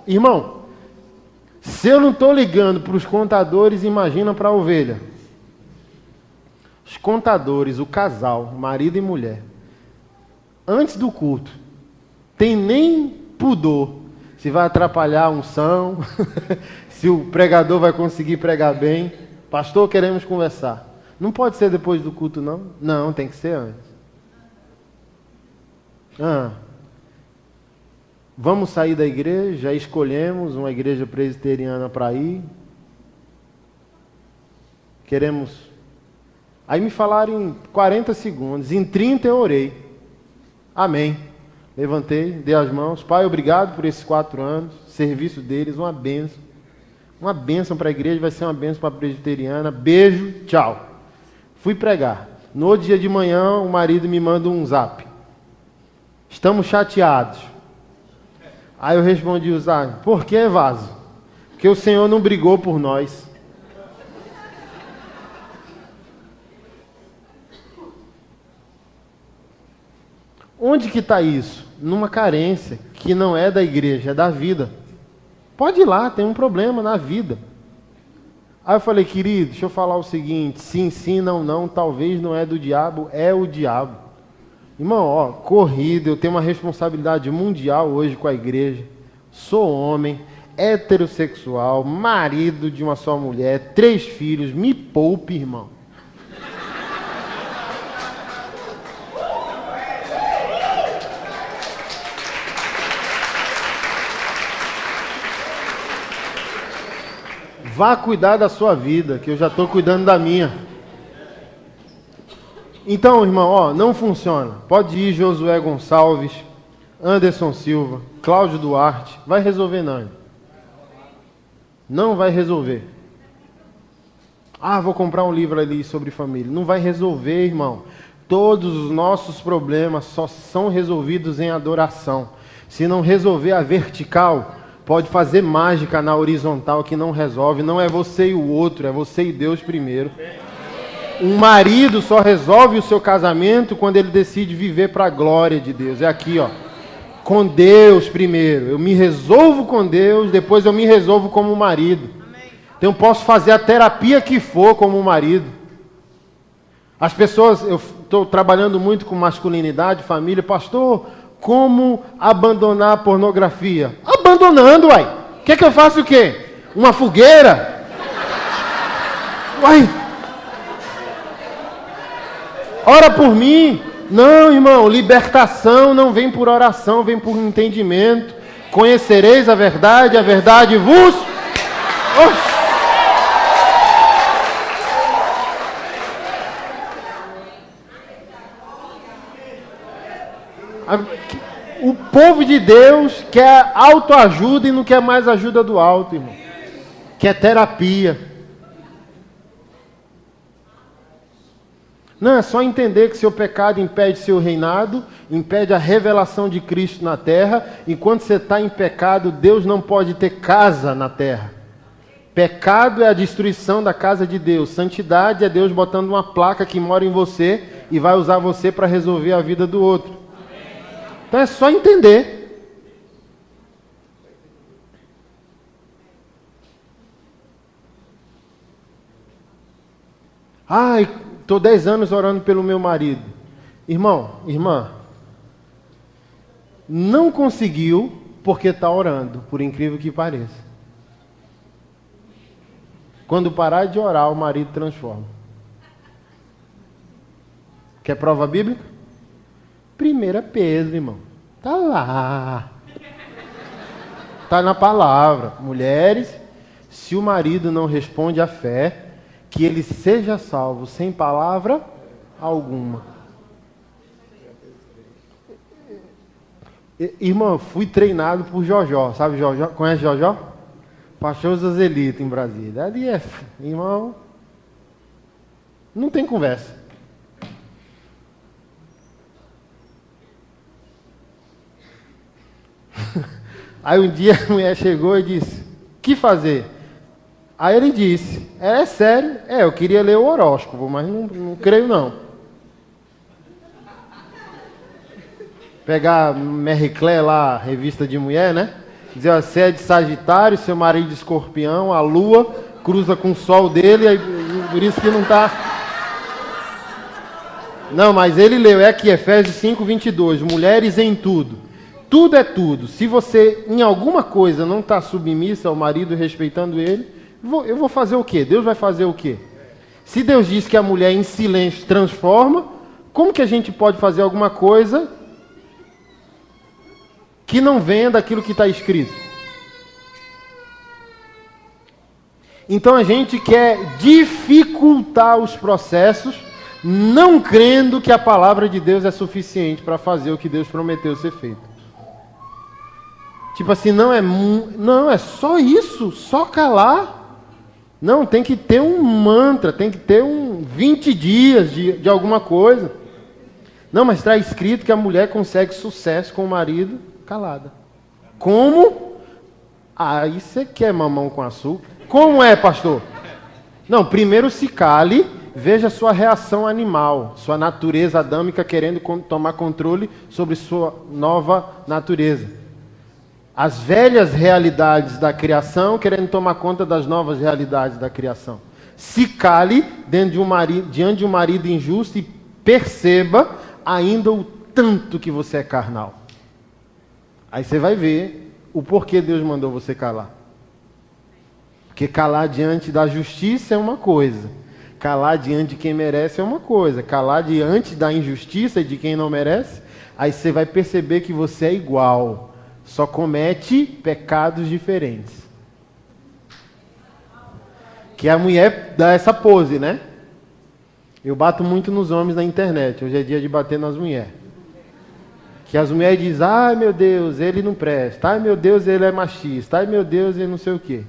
irmão, se eu não estou ligando para os contadores, imagina para a ovelha. Os contadores, o casal, marido e mulher, antes do culto, tem nem pudor se vai atrapalhar a unção, se o pregador vai conseguir pregar bem. Pastor, queremos conversar. Não pode ser depois do culto, não? Não, tem que ser antes. Vamos sair da igreja, já escolhemos uma igreja presbiteriana para ir. Queremos... Aí me falaram em 40 segundos, em 30 eu orei. Amém. Levantei, dei as mãos. Pai, obrigado por esses 4 anos, serviço deles, uma bênção. Uma bênção para a igreja, vai ser uma bênção para a presbiteriana. Beijo, tchau. Fui pregar. No outro dia de manhã, o marido me manda um zap. Estamos chateados. Aí eu respondi o zap, por que, vaso? Porque o Senhor não brigou por nós. Onde que está isso? Numa carência que não é da igreja, é da vida. Pode ir lá, tem um problema na vida. Aí eu falei, querido, deixa eu falar o seguinte, sim, sim, não, não, talvez não é do diabo, é o diabo. Irmão, ó, corrida, eu tenho uma responsabilidade mundial hoje com a igreja. Sou homem, heterossexual, marido de uma só mulher, 3 filhos, me poupe, irmão. Vá cuidar da sua vida, que eu já estou cuidando da minha. Então, irmão, não funciona. Pode ir Josué Gonçalves, Anderson Silva, Cláudio Duarte. Vai resolver não. Não vai resolver. Vou comprar um livro ali sobre família. Não vai resolver, irmão. Todos os nossos problemas só são resolvidos em adoração. Se não resolver a vertical, pode fazer mágica na horizontal que não resolve. Não é você e o outro, é você e Deus primeiro. Um marido só resolve o seu casamento quando ele decide viver para a glória de Deus. É aqui, com Deus primeiro. Eu me resolvo com Deus, depois eu me resolvo como marido. Então eu posso fazer a terapia que for como marido. As pessoas, eu estou trabalhando muito com masculinidade, família. Pastor, como abandonar a pornografia? Abandonando, uai. Quer que eu faça o quê? Uma fogueira? Uai. Ora por mim. Não, irmão, libertação não vem por oração, vem por entendimento. Conhecereis a verdade vos... O povo de Deus quer autoajuda e não quer mais ajuda do alto, irmão. Quer terapia. Não, é só entender que seu pecado impede seu reinado, impede a revelação de Cristo na terra. Enquanto você está em pecado, Deus não pode ter casa na terra. Pecado é a destruição da casa de Deus. Santidade é Deus botando uma placa que mora em você e vai usar você para resolver a vida do outro. Então é só entender. Estou 10 anos orando pelo meu marido. Irmão, irmã, não conseguiu porque está orando, por incrível que pareça. Quando parar de orar, o marido transforma. Quer prova bíblica? 1 Pedro, irmão. Está lá. Está na palavra. Mulheres, se o marido não responde à fé, que ele seja salvo sem palavra alguma. Irmão, eu fui treinado por Jojó. Sabe Jojó? Conhece Jojó? Pastor Zozelito em Brasília. Ali irmão, não tem conversa. Aí um dia a mulher chegou e disse: que fazer? Aí ele disse: é sério? Eu queria ler o horóscopo, mas não creio não. Pegar Marie Claire lá, revista de mulher, né? Dizer, você é de Sagitário, seu marido de Escorpião, a lua cruza com o sol dele, aí, por isso que não está... Não, mas ele leu, é aqui, Efésios 5:22, mulheres em tudo. Tudo é tudo. Se você, em alguma coisa, não está submissa ao marido, respeitando ele, eu vou fazer o quê? Deus vai fazer o quê? Se Deus diz que a mulher em silêncio transforma, como que a gente pode fazer alguma coisa que não venha daquilo que está escrito? Então a gente quer dificultar os processos, não crendo que a palavra de Deus é suficiente para fazer o que Deus prometeu ser feito. Tipo assim, não é só isso, só calar. Não, tem que ter um mantra, tem que ter 20 dias de alguma coisa. Não, mas está escrito que a mulher consegue sucesso com o marido calada. Como? Aí você quer mamão com açúcar? Como é, pastor? Não, primeiro se cale, veja sua reação animal, sua natureza adâmica querendo tomar controle sobre sua nova natureza. As velhas realidades da criação querendo tomar conta das novas realidades da criação. Se cale diante de um marido injusto e perceba ainda o tanto que você é carnal. Aí você vai ver o porquê Deus mandou você calar. Porque calar diante da justiça é uma coisa. Calar diante de quem merece é uma coisa. Calar diante da injustiça e de quem não merece, aí você vai perceber que você é igual. Só comete pecados diferentes. Que a mulher dá essa pose, né? Eu bato muito nos homens na internet. Hoje é dia de bater nas mulheres. Que as mulheres dizem, ai meu Deus, ele não presta. Ai meu Deus, ele é machista. Ai meu Deus, ele não sei o quê.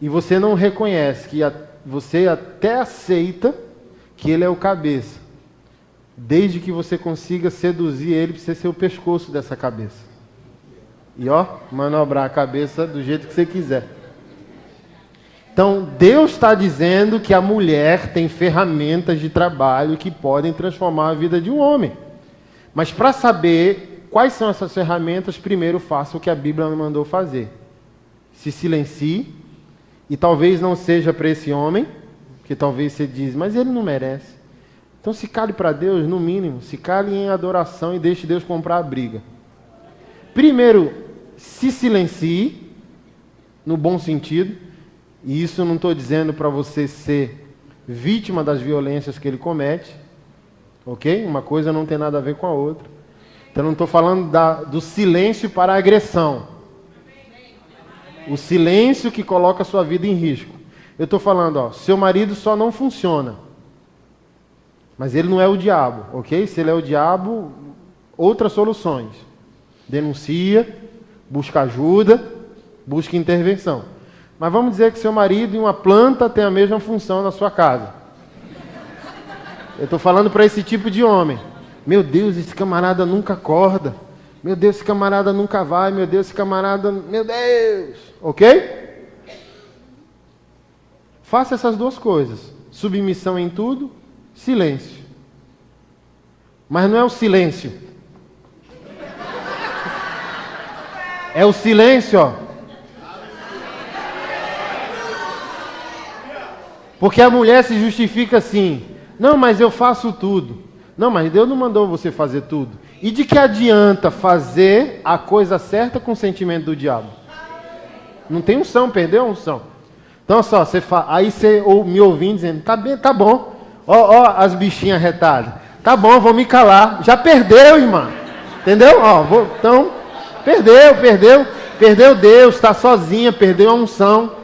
E você não reconhece que você até aceita que ele é o cabeça. Desde que você consiga seduzir ele para você ser o pescoço dessa cabeça. E ó, manobrar a cabeça do jeito que você quiser. Então, Deus está dizendo que a mulher tem ferramentas de trabalho que podem transformar a vida de um homem. Mas para saber quais são essas ferramentas, primeiro faça o que a Bíblia me mandou fazer. Se silencie, e talvez não seja para esse homem, que talvez você diz, mas ele não merece. Então se cale para Deus, no mínimo, se cale em adoração e deixe Deus comprar a briga. Primeiro, se silencie, no bom sentido. E isso eu não estou dizendo para você ser vítima das violências que ele comete, ok? Uma coisa não tem nada a ver com a outra. Então eu não estou falando do silêncio para a agressão. O silêncio que coloca a sua vida em risco. Eu estou falando, ó, seu marido só não funciona. Mas ele não é o diabo, ok? Se ele é o diabo, outras soluções. Denuncia, busca ajuda, busca intervenção. Mas vamos dizer que seu marido e uma planta têm a mesma função na sua casa. Eu estou falando para esse tipo de homem. Meu Deus, esse camarada nunca acorda. Meu Deus, esse camarada nunca vai. Meu Deus, esse camarada... Meu Deus! Ok? Faça essas duas coisas. Submissão em tudo, silêncio. Mas não é o silêncio. É o silêncio, ó. Porque a mulher se justifica assim, não, mas eu faço tudo. Não, mas Deus não mandou você fazer tudo. E de que adianta fazer a coisa certa com o sentimento do diabo? Não tem unção, perdeu a unção. Então só, aí você me ouvindo dizendo, tá bem, tá bom. Ó, as bichinhas retadas. Tá bom, vou me calar. Já perdeu, irmã. Entendeu? Então, perdeu Deus, está sozinha, perdeu a unção.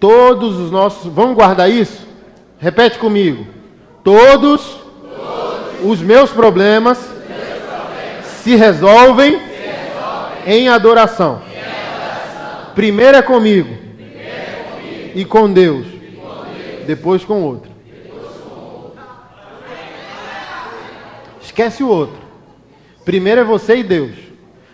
Todos os nossos... Vamos guardar isso? Repete comigo. Todos os meus problemas se resolvem em adoração. Primeiro é comigo. E com Deus. Depois com o outro. Esquece o outro. Primeiro é você e Deus.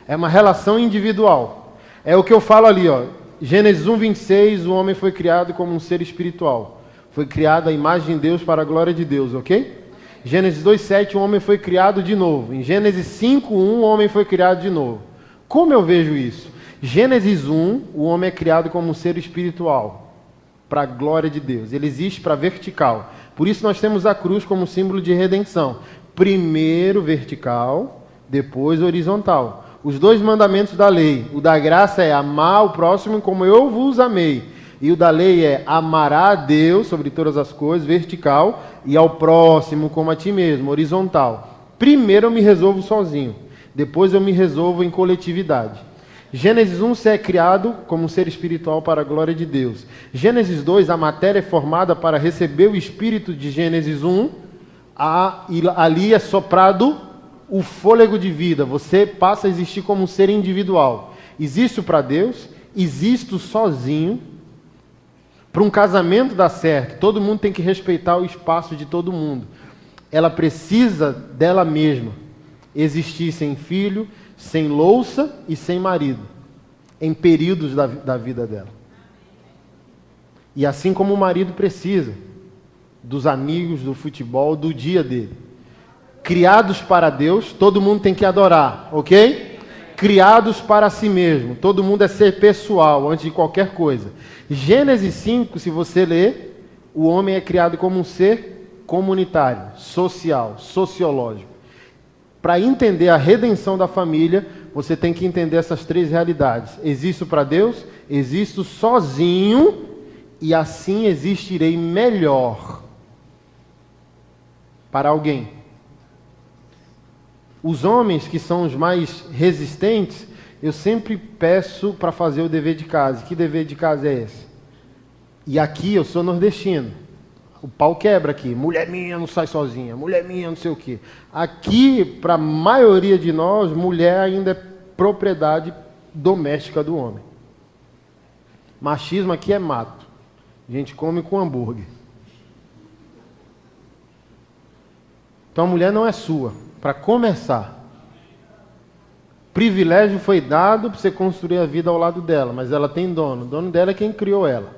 É uma relação individual. É o que eu falo ali, ó. Gênesis 1:26, o homem foi criado como um ser espiritual. Foi criado à imagem de Deus para a glória de Deus, ok? Gênesis 2:7, o homem foi criado de novo. Em Gênesis 5:1, o homem foi criado de novo. Como eu vejo isso? Gênesis 1, o homem é criado como um ser espiritual, para a glória de Deus. Ele existe para vertical. Por isso nós temos a cruz como símbolo de redenção. Primeiro vertical, depois horizontal. Os dois mandamentos da lei. O da graça é amar o próximo como eu vos amei. E o da lei é amará a Deus sobre todas as coisas, vertical, e ao próximo como a ti mesmo, horizontal. Primeiro eu me resolvo sozinho. Depois eu me resolvo em coletividade. Gênesis 1, você é criado como um ser espiritual para a glória de Deus. Gênesis 2, a matéria é formada para receber o espírito de Gênesis 1. E ali é soprado o fôlego de vida. Você passa a existir como um ser individual. Existo para Deus, existo sozinho. Para um casamento dar certo, todo mundo tem que respeitar o espaço de todo mundo. Ela precisa dela mesma existir sem filho, sem louça e sem marido, em períodos da vida dela. E assim como o marido precisa dos amigos, do futebol, do dia dele. Criados para Deus, todo mundo tem que adorar, ok? Criados para si mesmo, todo mundo é ser pessoal antes de qualquer coisa. Gênesis 5, se você ler, o homem é criado como um ser comunitário, social, sociológico. Para entender a redenção da família, você tem que entender essas três realidades. Existo para Deus, existo sozinho e assim existirei melhor para alguém. Os homens que são os mais resistentes, eu sempre peço para fazer o dever de casa. Que dever de casa é esse? E aqui eu sou nordestino. O pau quebra aqui. Mulher minha não sai sozinha. Mulher minha não sei o quê. Aqui, para a maioria de nós, mulher ainda é propriedade doméstica do homem. Machismo aqui é mato. A gente come com hambúrguer. Então a mulher não é sua. Para começar. Privilégio foi dado para você construir a vida ao lado dela, mas ela tem dono. O dono dela é quem criou ela.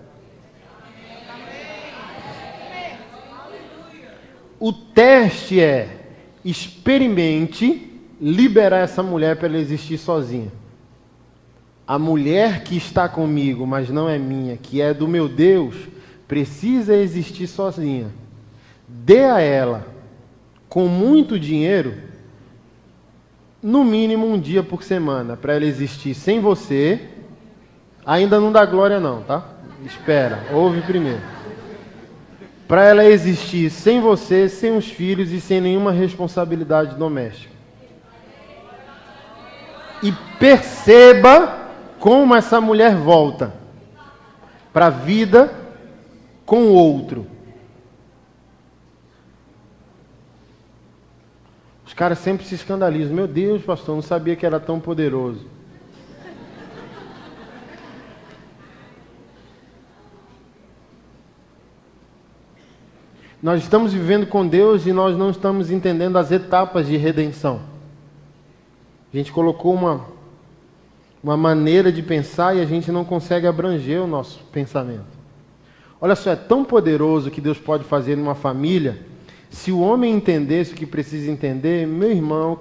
O teste é: experimente liberar essa mulher para ela existir sozinha. A mulher que está comigo, mas não é minha, que é do meu Deus, precisa existir sozinha. Dê a ela, com muito dinheiro, no mínimo um dia por semana, para ela existir sem você. Ainda não dá glória não, tá? Espera, ouve primeiro. Para ela existir sem você, sem os filhos e sem nenhuma responsabilidade doméstica. E perceba como essa mulher volta para a vida com o outro. Os caras sempre se escandalizam. Meu Deus, pastor, não sabia que era tão poderoso. Nós estamos vivendo com Deus e nós não estamos entendendo as etapas de redenção. A gente colocou uma maneira de pensar e a gente não consegue abranger o nosso pensamento. Olha só, é tão poderoso que Deus pode fazer numa família. Se o homem entendesse o que precisa entender, meu irmão,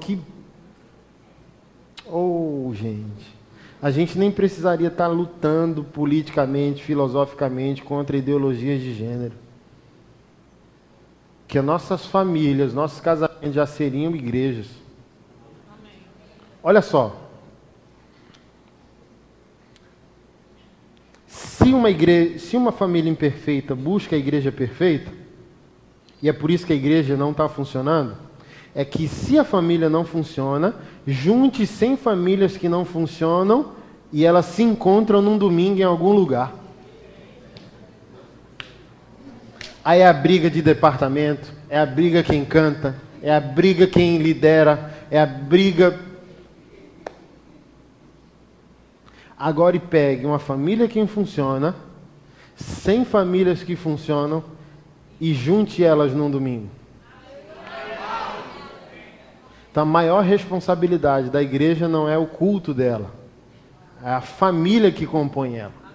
gente, a gente nem precisaria estar lutando politicamente, filosoficamente contra ideologias de gênero. Que nossas famílias, nossos casamentos já seriam igrejas. Olha só. Se uma família imperfeita busca a igreja perfeita, e é por isso que a igreja não está funcionando, é que se a família não funciona, junte 100 famílias que não funcionam e elas se encontram num domingo em algum lugar. Aí é a briga de departamento, é a briga quem canta, é a briga quem lidera, é a briga... Agora pegue uma família que funciona, 100 famílias que funcionam e junte elas num domingo. Então a maior responsabilidade da igreja não é o culto dela, é a família que compõe ela.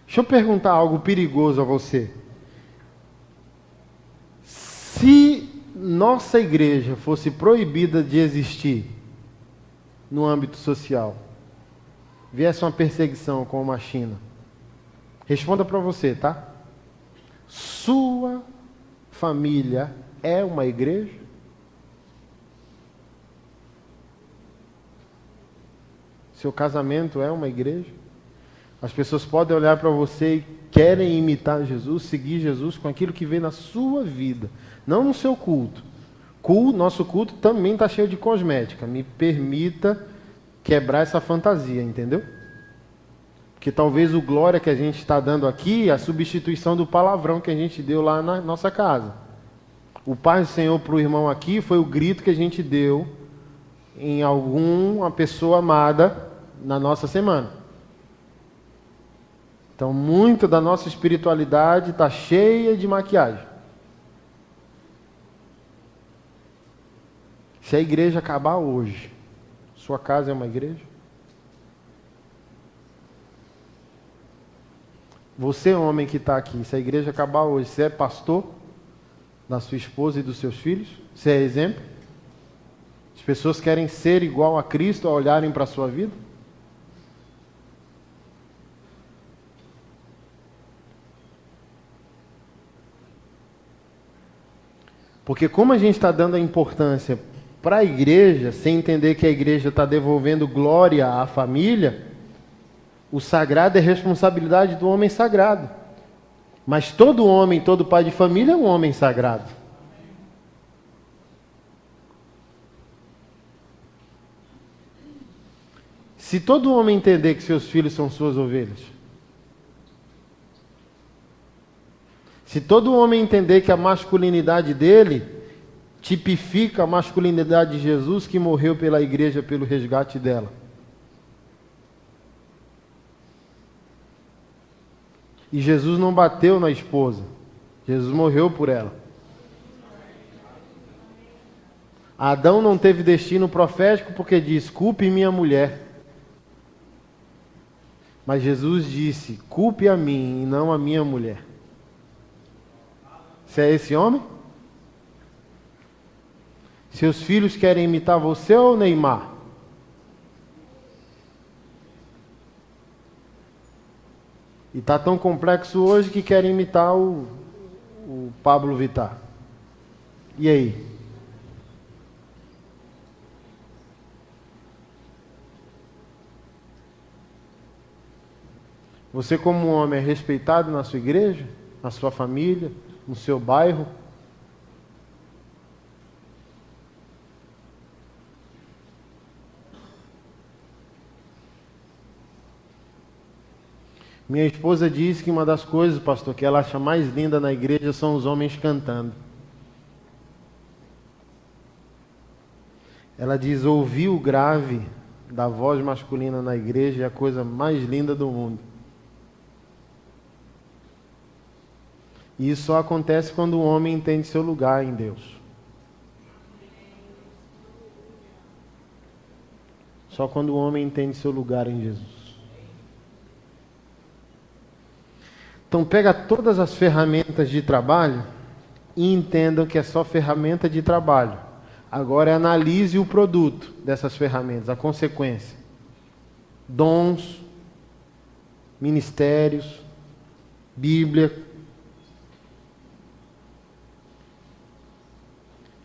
Deixa eu perguntar algo perigoso a você. Se nossa igreja fosse proibida de existir no âmbito social, viesse uma perseguição como a China, responda para você, tá? Sua família é uma igreja? Seu casamento é uma igreja? As pessoas podem olhar para você e querem imitar Jesus, seguir Jesus com aquilo que vê na sua vida, não no seu culto. Nosso culto também está cheio de cosmética. Me permita quebrar essa fantasia, entendeu? Porque talvez o glória que a gente está dando aqui é a substituição do palavrão que a gente deu lá na nossa casa. O Pai do Senhor para o irmão aqui foi o grito que a gente deu em alguma pessoa amada na nossa semana. Então, muito da nossa espiritualidade está cheia de maquiagem. Se a igreja acabar hoje, sua casa é uma igreja? Você, homem que está aqui, se a igreja acabar hoje, você é pastor da sua esposa e dos seus filhos? Você é exemplo? As pessoas querem ser igual a Cristo ao olharem para a sua vida? Porque como a gente está dando a importância para a igreja, sem entender que a igreja está devolvendo glória à família, o sagrado é responsabilidade do homem sagrado. Mas todo homem, todo pai de família é um homem sagrado. Se todo homem entender que seus filhos são suas ovelhas, se todo homem entender que a masculinidade dele tipifica a masculinidade de Jesus, que morreu pela igreja, pelo resgate dela. E Jesus não bateu na esposa, Jesus morreu por ela. Adão não teve destino profético porque disse: culpe minha mulher. Mas Jesus disse: culpe a mim e não a minha mulher. Você é esse homem? Seus filhos querem imitar você ou Neymar? E está tão complexo hoje que querem imitar o Pablo Vittar. E aí? Você, como homem, é respeitado na sua igreja, na sua família, no seu bairro? Minha esposa diz que uma das coisas, pastor, que ela acha mais linda na igreja são os homens cantando. Ela diz: ouvir o grave da voz masculina na igreja é a coisa mais linda do mundo. E isso só acontece quando o homem entende seu lugar em Deus. Só quando o homem entende seu lugar em Jesus. Então pega todas as ferramentas de trabalho e entendam que é só ferramenta de trabalho. Agora analise o produto dessas ferramentas, a consequência. Dons, ministérios, Bíblia.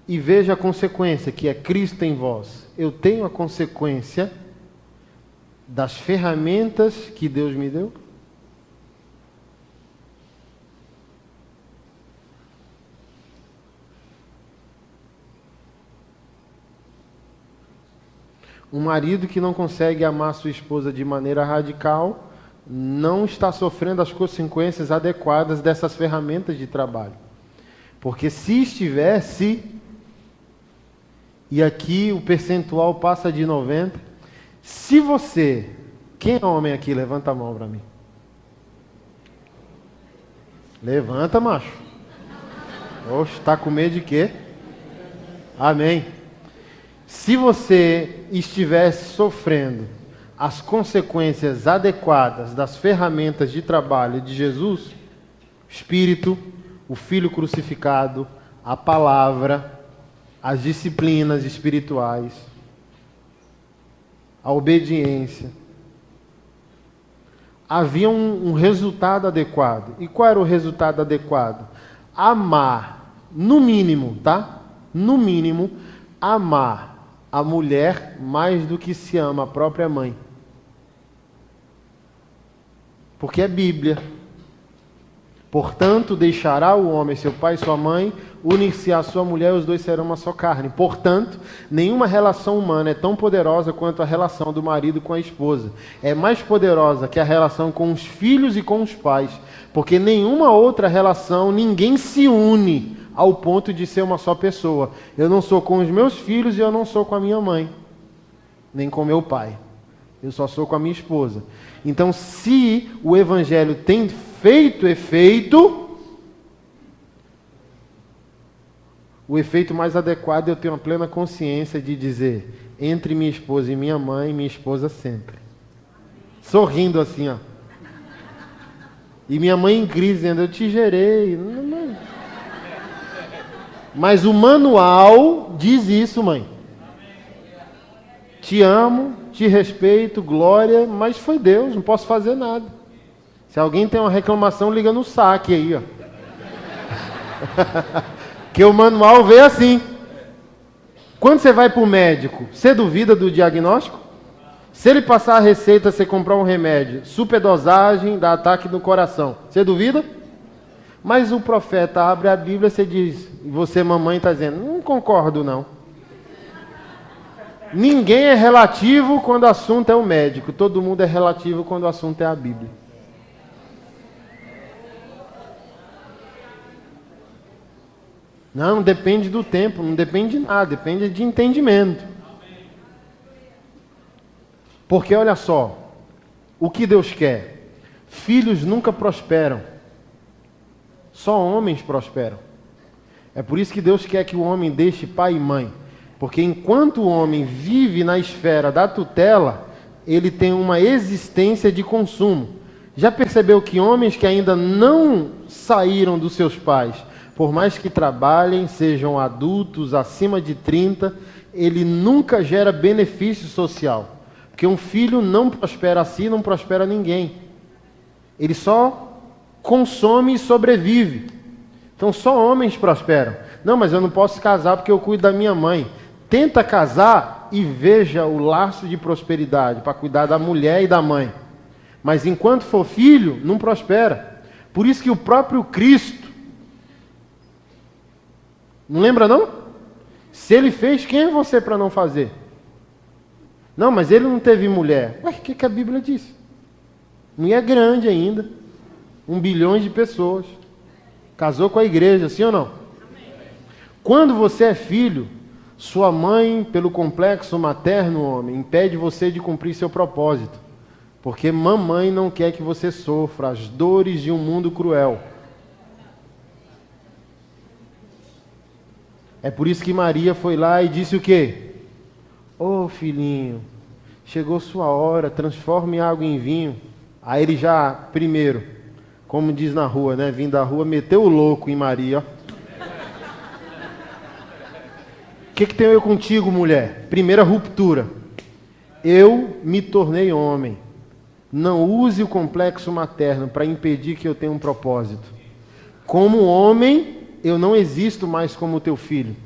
E veja a consequência, que é Cristo em vós. Eu tenho a consequência das ferramentas que Deus me deu? Um marido que não consegue amar sua esposa de maneira radical não está sofrendo as consequências adequadas dessas ferramentas de trabalho. Porque se estivesse, e aqui o percentual passa de 90%, se você, quem é homem aqui? Levanta a mão para mim. Levanta, macho. Oxe, está com medo de quê? Amém. Se você estivesse sofrendo as consequências adequadas das ferramentas de trabalho de Jesus, Espírito, o Filho crucificado, a palavra, as disciplinas espirituais, a obediência, havia um resultado adequado. E qual era o resultado adequado? Amar, no mínimo, tá? No mínimo, amar a mulher mais do que se ama a própria mãe. Porque é Bíblia. Portanto, deixará o homem seu pai e sua mãe, unir-se à sua mulher e os dois serão uma só carne. Portanto, nenhuma relação humana é tão poderosa quanto a relação do marido com a esposa. É mais poderosa que a relação com os filhos e com os pais. Porque nenhuma outra relação, ninguém se une ao ponto de ser uma só pessoa. Eu não sou com os meus filhos e eu não sou com a minha mãe, nem com meu pai. Eu só sou com a minha esposa. Então, se o Evangelho tem feito efeito, o efeito mais adequado é eu ter uma plena consciência de dizer: entre minha esposa e minha mãe, minha esposa sempre. Sorrindo assim, ó. E minha mãe em crise, dizendo: eu te gerei. Mas o manual diz isso, mãe. Te amo, te respeito, glória, mas foi Deus, não posso fazer nada. Se alguém tem uma reclamação, liga no saque aí, ó. Que o manual veio assim. Quando você vai para o médico, você duvida do diagnóstico? Se ele passar a receita, você comprar um remédio, superdosagem, dá ataque no coração, você duvida? Mas o profeta abre a Bíblia e você diz, e você, mamãe, está dizendo: não concordo não. Ninguém é relativo quando o assunto é o médico. Todo mundo é relativo quando o assunto é a Bíblia. Não depende do tempo, não depende de nada, depende de entendimento. Porque olha só, o que Deus quer? Filhos nunca prosperam. Só homens prosperam. É por isso que Deus quer que o homem deixe pai e mãe. Porque enquanto o homem vive na esfera da tutela, ele tem uma existência de consumo. Já percebeu que homens que ainda não saíram dos seus pais, por mais que trabalhem, sejam adultos, acima de 30, ele nunca gera benefício social. Porque um filho não prospera a si, não prospera a ninguém. Ele só consome e sobrevive. Então só homens prosperam. Não, mas eu não posso casar porque eu cuido da minha mãe. Tenta casar e veja o laço de prosperidade para cuidar da mulher e da mãe. Mas enquanto for filho, não prospera. Por isso que o próprio Cristo, não lembra não? Se ele fez, quem é você para não fazer? Não, mas ele não teve mulher. Ué, o que a Bíblia diz? Não é grande ainda. 1 bilhão de pessoas. Casou com a igreja, sim ou não? Quando você é filho, sua mãe, pelo complexo materno, homem, impede você de cumprir seu propósito. Porque mamãe não quer que você sofra as dores de um mundo cruel. É por isso que Maria foi lá e disse o quê? Ô filhinho, chegou sua hora, transforme água em vinho. Aí ele já, primeiro, como diz na rua, né? Vindo da rua, meteu o louco em Maria. O que tenho eu contigo, mulher? Primeira ruptura. Eu me tornei homem. Não use o complexo materno para impedir que eu tenha um propósito. Como homem, eu não existo mais como teu filho.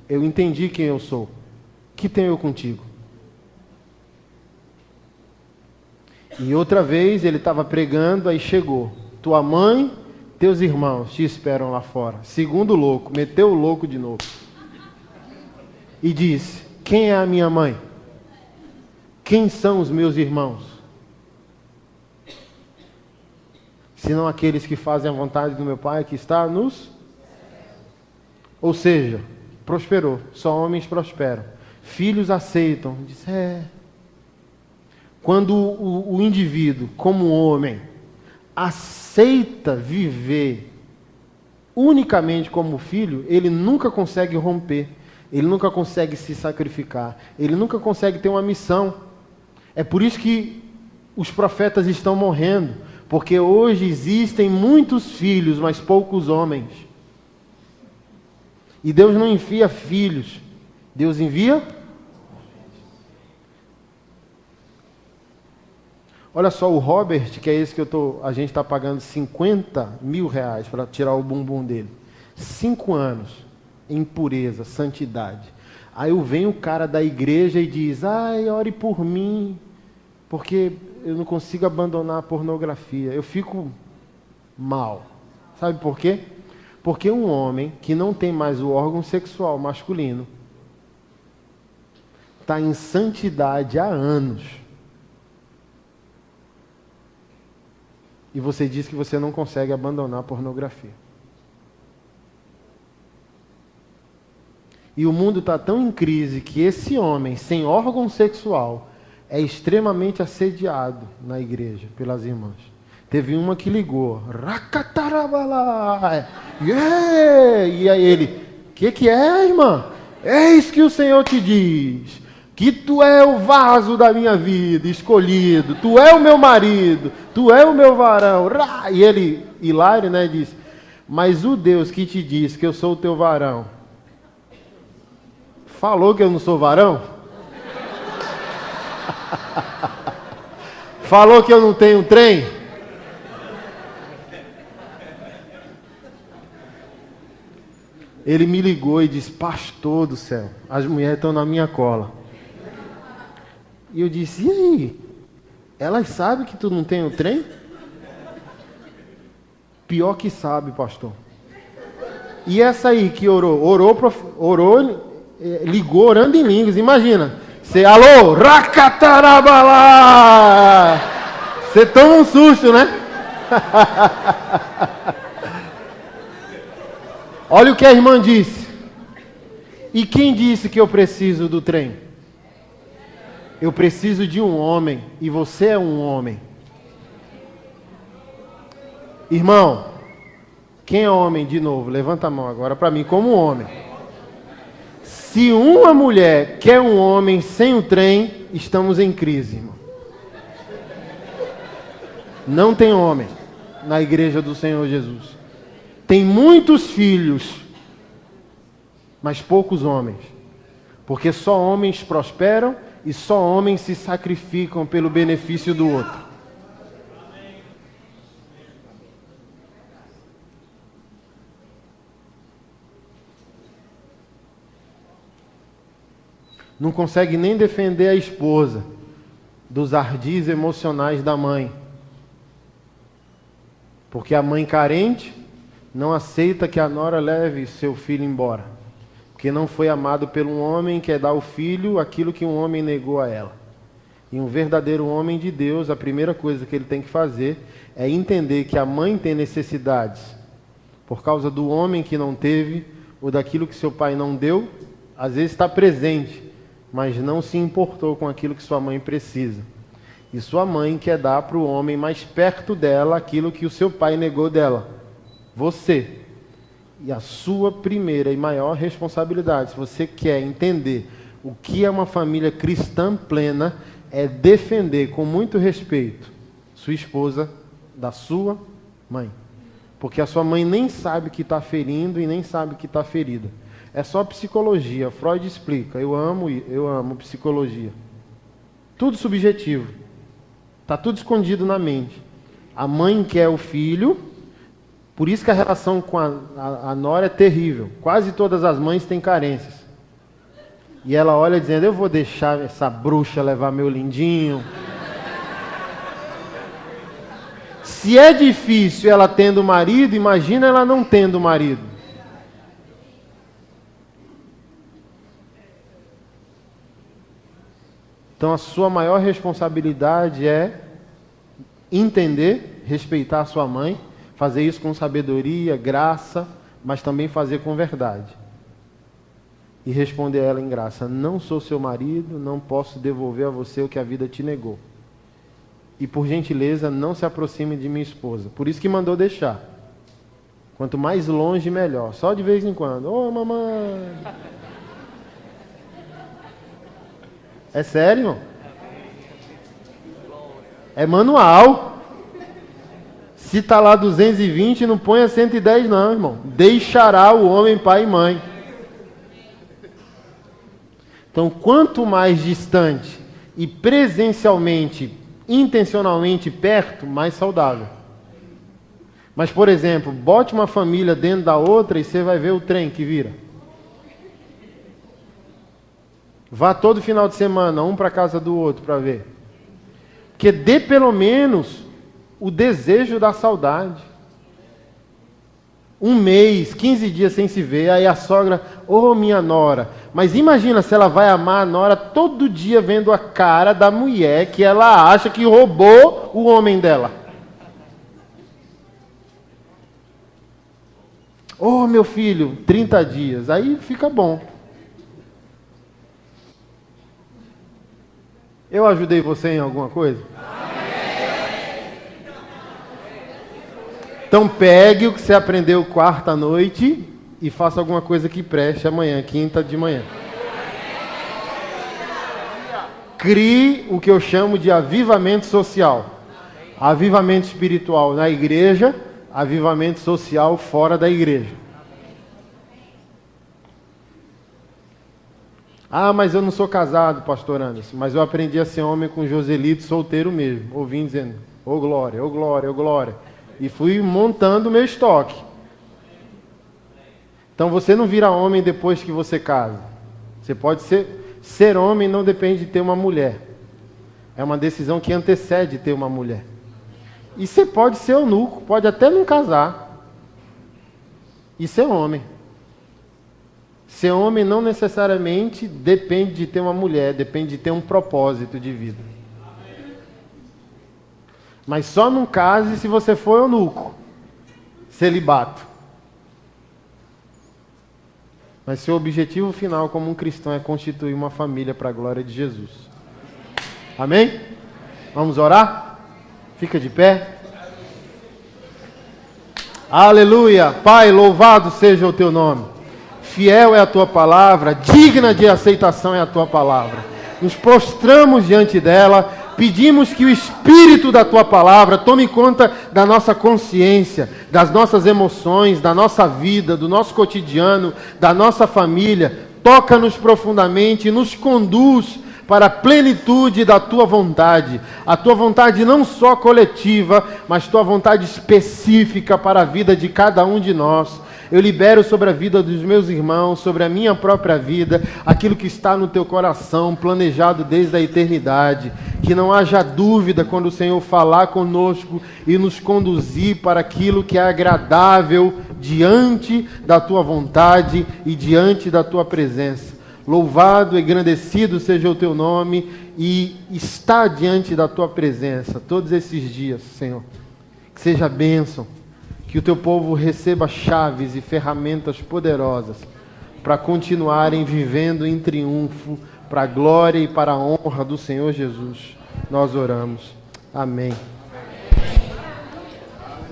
Eu entendi quem eu sou. O que tenho eu contigo? E outra vez ele estava pregando, aí chegou. Tua mãe, teus irmãos te esperam lá fora. Segundo louco, meteu o louco de novo. E disse, quem é a minha mãe? Quem são os meus irmãos? Senão aqueles que fazem a vontade do meu Pai que está nos... Ou seja, prosperou. Só homens prosperam. Filhos aceitam. Diz, Quando o indivíduo, como homem, aceita viver unicamente como filho, ele nunca consegue romper. Ele nunca consegue se sacrificar. Ele nunca consegue ter uma missão. É por isso que os profetas estão morrendo. Porque hoje existem muitos filhos, mas poucos homens. E Deus não envia filhos. Deus envia... Olha só, o Robert, que é esse que a gente está pagando 50 mil reais para tirar o bumbum dele. 5 anos em pureza, santidade. Aí vem o cara da igreja e diz, ore por mim, porque eu não consigo abandonar a pornografia. Eu fico mal. Sabe por quê? Porque um homem que não tem mais o órgão sexual masculino está em santidade há anos. E você diz que você não consegue abandonar a pornografia. E o mundo está tão em crise que esse homem sem órgão sexual é extremamente assediado na igreja pelas irmãs. Teve uma que ligou. Racatarabalá! Yeah! E aí ele, que é, irmã? Eis que o Senhor te diz que tu é o vaso da minha vida, escolhido, tu é o meu marido, tu é o meu varão. E ele, hilário, né, diz, mas o Deus que te diz que eu sou o teu varão, falou que eu não sou varão? Falou que eu não tenho trem? Ele me ligou e disse, pastor do céu, as mulheres estão na minha cola. E eu disse, e aí? Elas sabem que tu não tem o trem? Pior que sabe, pastor. E essa aí que orou, ligou orando em línguas. Imagina, Alô, racatarabalá! Você toma um susto, né? Olha o que a irmã disse. E quem disse que eu preciso do trem? Eu preciso de um homem, e você é um homem. Irmão, quem é homem de novo? Levanta a mão agora para mim como homem. Se uma mulher quer um homem sem o trem, estamos em crise, irmão. Não tem homem na igreja do Senhor Jesus. Tem muitos filhos, mas poucos homens. Porque só homens prosperam e só homens se sacrificam pelo benefício do outro. Não consegue nem defender a esposa dos ardis emocionais da mãe. Porque a mãe carente não aceita que a nora leve seu filho embora. Porque não foi amado por um homem que é dar ao filho aquilo que um homem negou a ela. E um verdadeiro homem de Deus, a primeira coisa que ele tem que fazer é entender que a mãe tem necessidades por causa do homem que não teve, ou daquilo que seu pai não deu. Às vezes está presente, mas não se importou com aquilo que sua mãe precisa. E sua mãe quer dar para o homem mais perto dela aquilo que o seu pai negou dela. Você. E a sua primeira e maior responsabilidade, se você quer entender o que é uma família cristã plena, é defender com muito respeito sua esposa da sua mãe. Porque a sua mãe nem sabe que está ferindo e nem sabe que está ferida. É só psicologia. Freud explica. Eu amo psicologia. Tudo subjetivo. Está tudo escondido na mente. A mãe quer o filho, por isso que a relação com a nora é terrível. Quase todas as mães têm carências. E ela olha dizendo, eu vou deixar essa bruxa levar meu lindinho. Se é difícil ela tendo marido, imagina ela não tendo marido. Então a sua maior responsabilidade é entender, respeitar a sua mãe, fazer isso com sabedoria, graça, mas também fazer com verdade. E responder a ela em graça, não sou seu marido, não posso devolver a você o que a vida te negou. E por gentileza, não se aproxime de minha esposa. Por isso que mandou deixar. Quanto mais longe, melhor. Só de vez em quando. Ô, mamãe! É sério, irmão? É manual. Se está lá 220, não ponha 110 não, irmão. Deixará o homem pai e mãe. Então, quanto mais distante e presencialmente, intencionalmente perto, mais saudável. Mas, por exemplo, bote uma família dentro da outra e você vai ver o trem que vira. Vá todo final de semana, um para a casa do outro para ver. Porque dê pelo menos o desejo da saudade. Um mês, 15 dias sem se ver, aí a sogra, ô minha nora. Mas imagina se ela vai amar a nora todo dia vendo a cara da mulher que ela acha que roubou o homem dela. Ô meu filho, 30 dias, aí fica bom. Eu ajudei você em alguma coisa? Então pegue o que você aprendeu quarta à noite e faça alguma coisa que preste amanhã, quinta de manhã. Crie o que eu chamo de avivamento social. Avivamento espiritual na igreja, avivamento social fora da igreja. Ah, mas eu não sou casado, pastor Anderson, mas eu aprendi a ser homem com Joselito solteiro mesmo, ouvindo dizendo, ô glória, ô glória, ô glória. E fui montando o meu estoque. Então você não vira homem depois que você casa. Você pode ser homem, não depende de ter uma mulher. É uma decisão que antecede ter uma mulher. E você pode ser eunuco, pode até não casar. E ser homem. Ser homem não necessariamente depende de ter uma mulher, depende de ter um propósito de vida. Mas só não case se você for eunuco, celibato. Mas seu objetivo final como um cristão é constituir uma família para a glória de Jesus. Amém? Vamos orar? Fica de pé. Aleluia. Pai, louvado seja o teu nome. Fiel é a tua palavra, digna de aceitação é a tua palavra. Nos prostramos diante dela, pedimos que o Espírito da tua palavra tome conta da nossa consciência, das nossas emoções, da nossa vida, do nosso cotidiano, da nossa família. Toca-nos profundamente e nos conduz para a plenitude da tua vontade. A tua vontade não só coletiva, mas tua vontade específica para a vida de cada um de nós. Eu libero sobre a vida dos meus irmãos, sobre a minha própria vida, aquilo que está no teu coração, planejado desde a eternidade. Que não haja dúvida quando o Senhor falar conosco e nos conduzir para aquilo que é agradável diante da tua vontade e diante da tua presença. Louvado e engrandecido seja o teu nome e está diante da tua presença todos esses dias, Senhor. Que seja bênção. Que o teu povo receba chaves e ferramentas poderosas para continuarem vivendo em triunfo, para a glória e para a honra do Senhor Jesus. Nós oramos. Amém.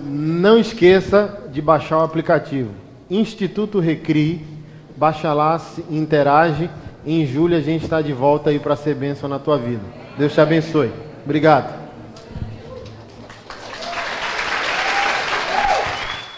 Não esqueça de baixar o aplicativo. Instituto Recri. Baixa lá, interage. Em julho a gente está de volta aí para ser bênção na tua vida. Deus te abençoe. Obrigado.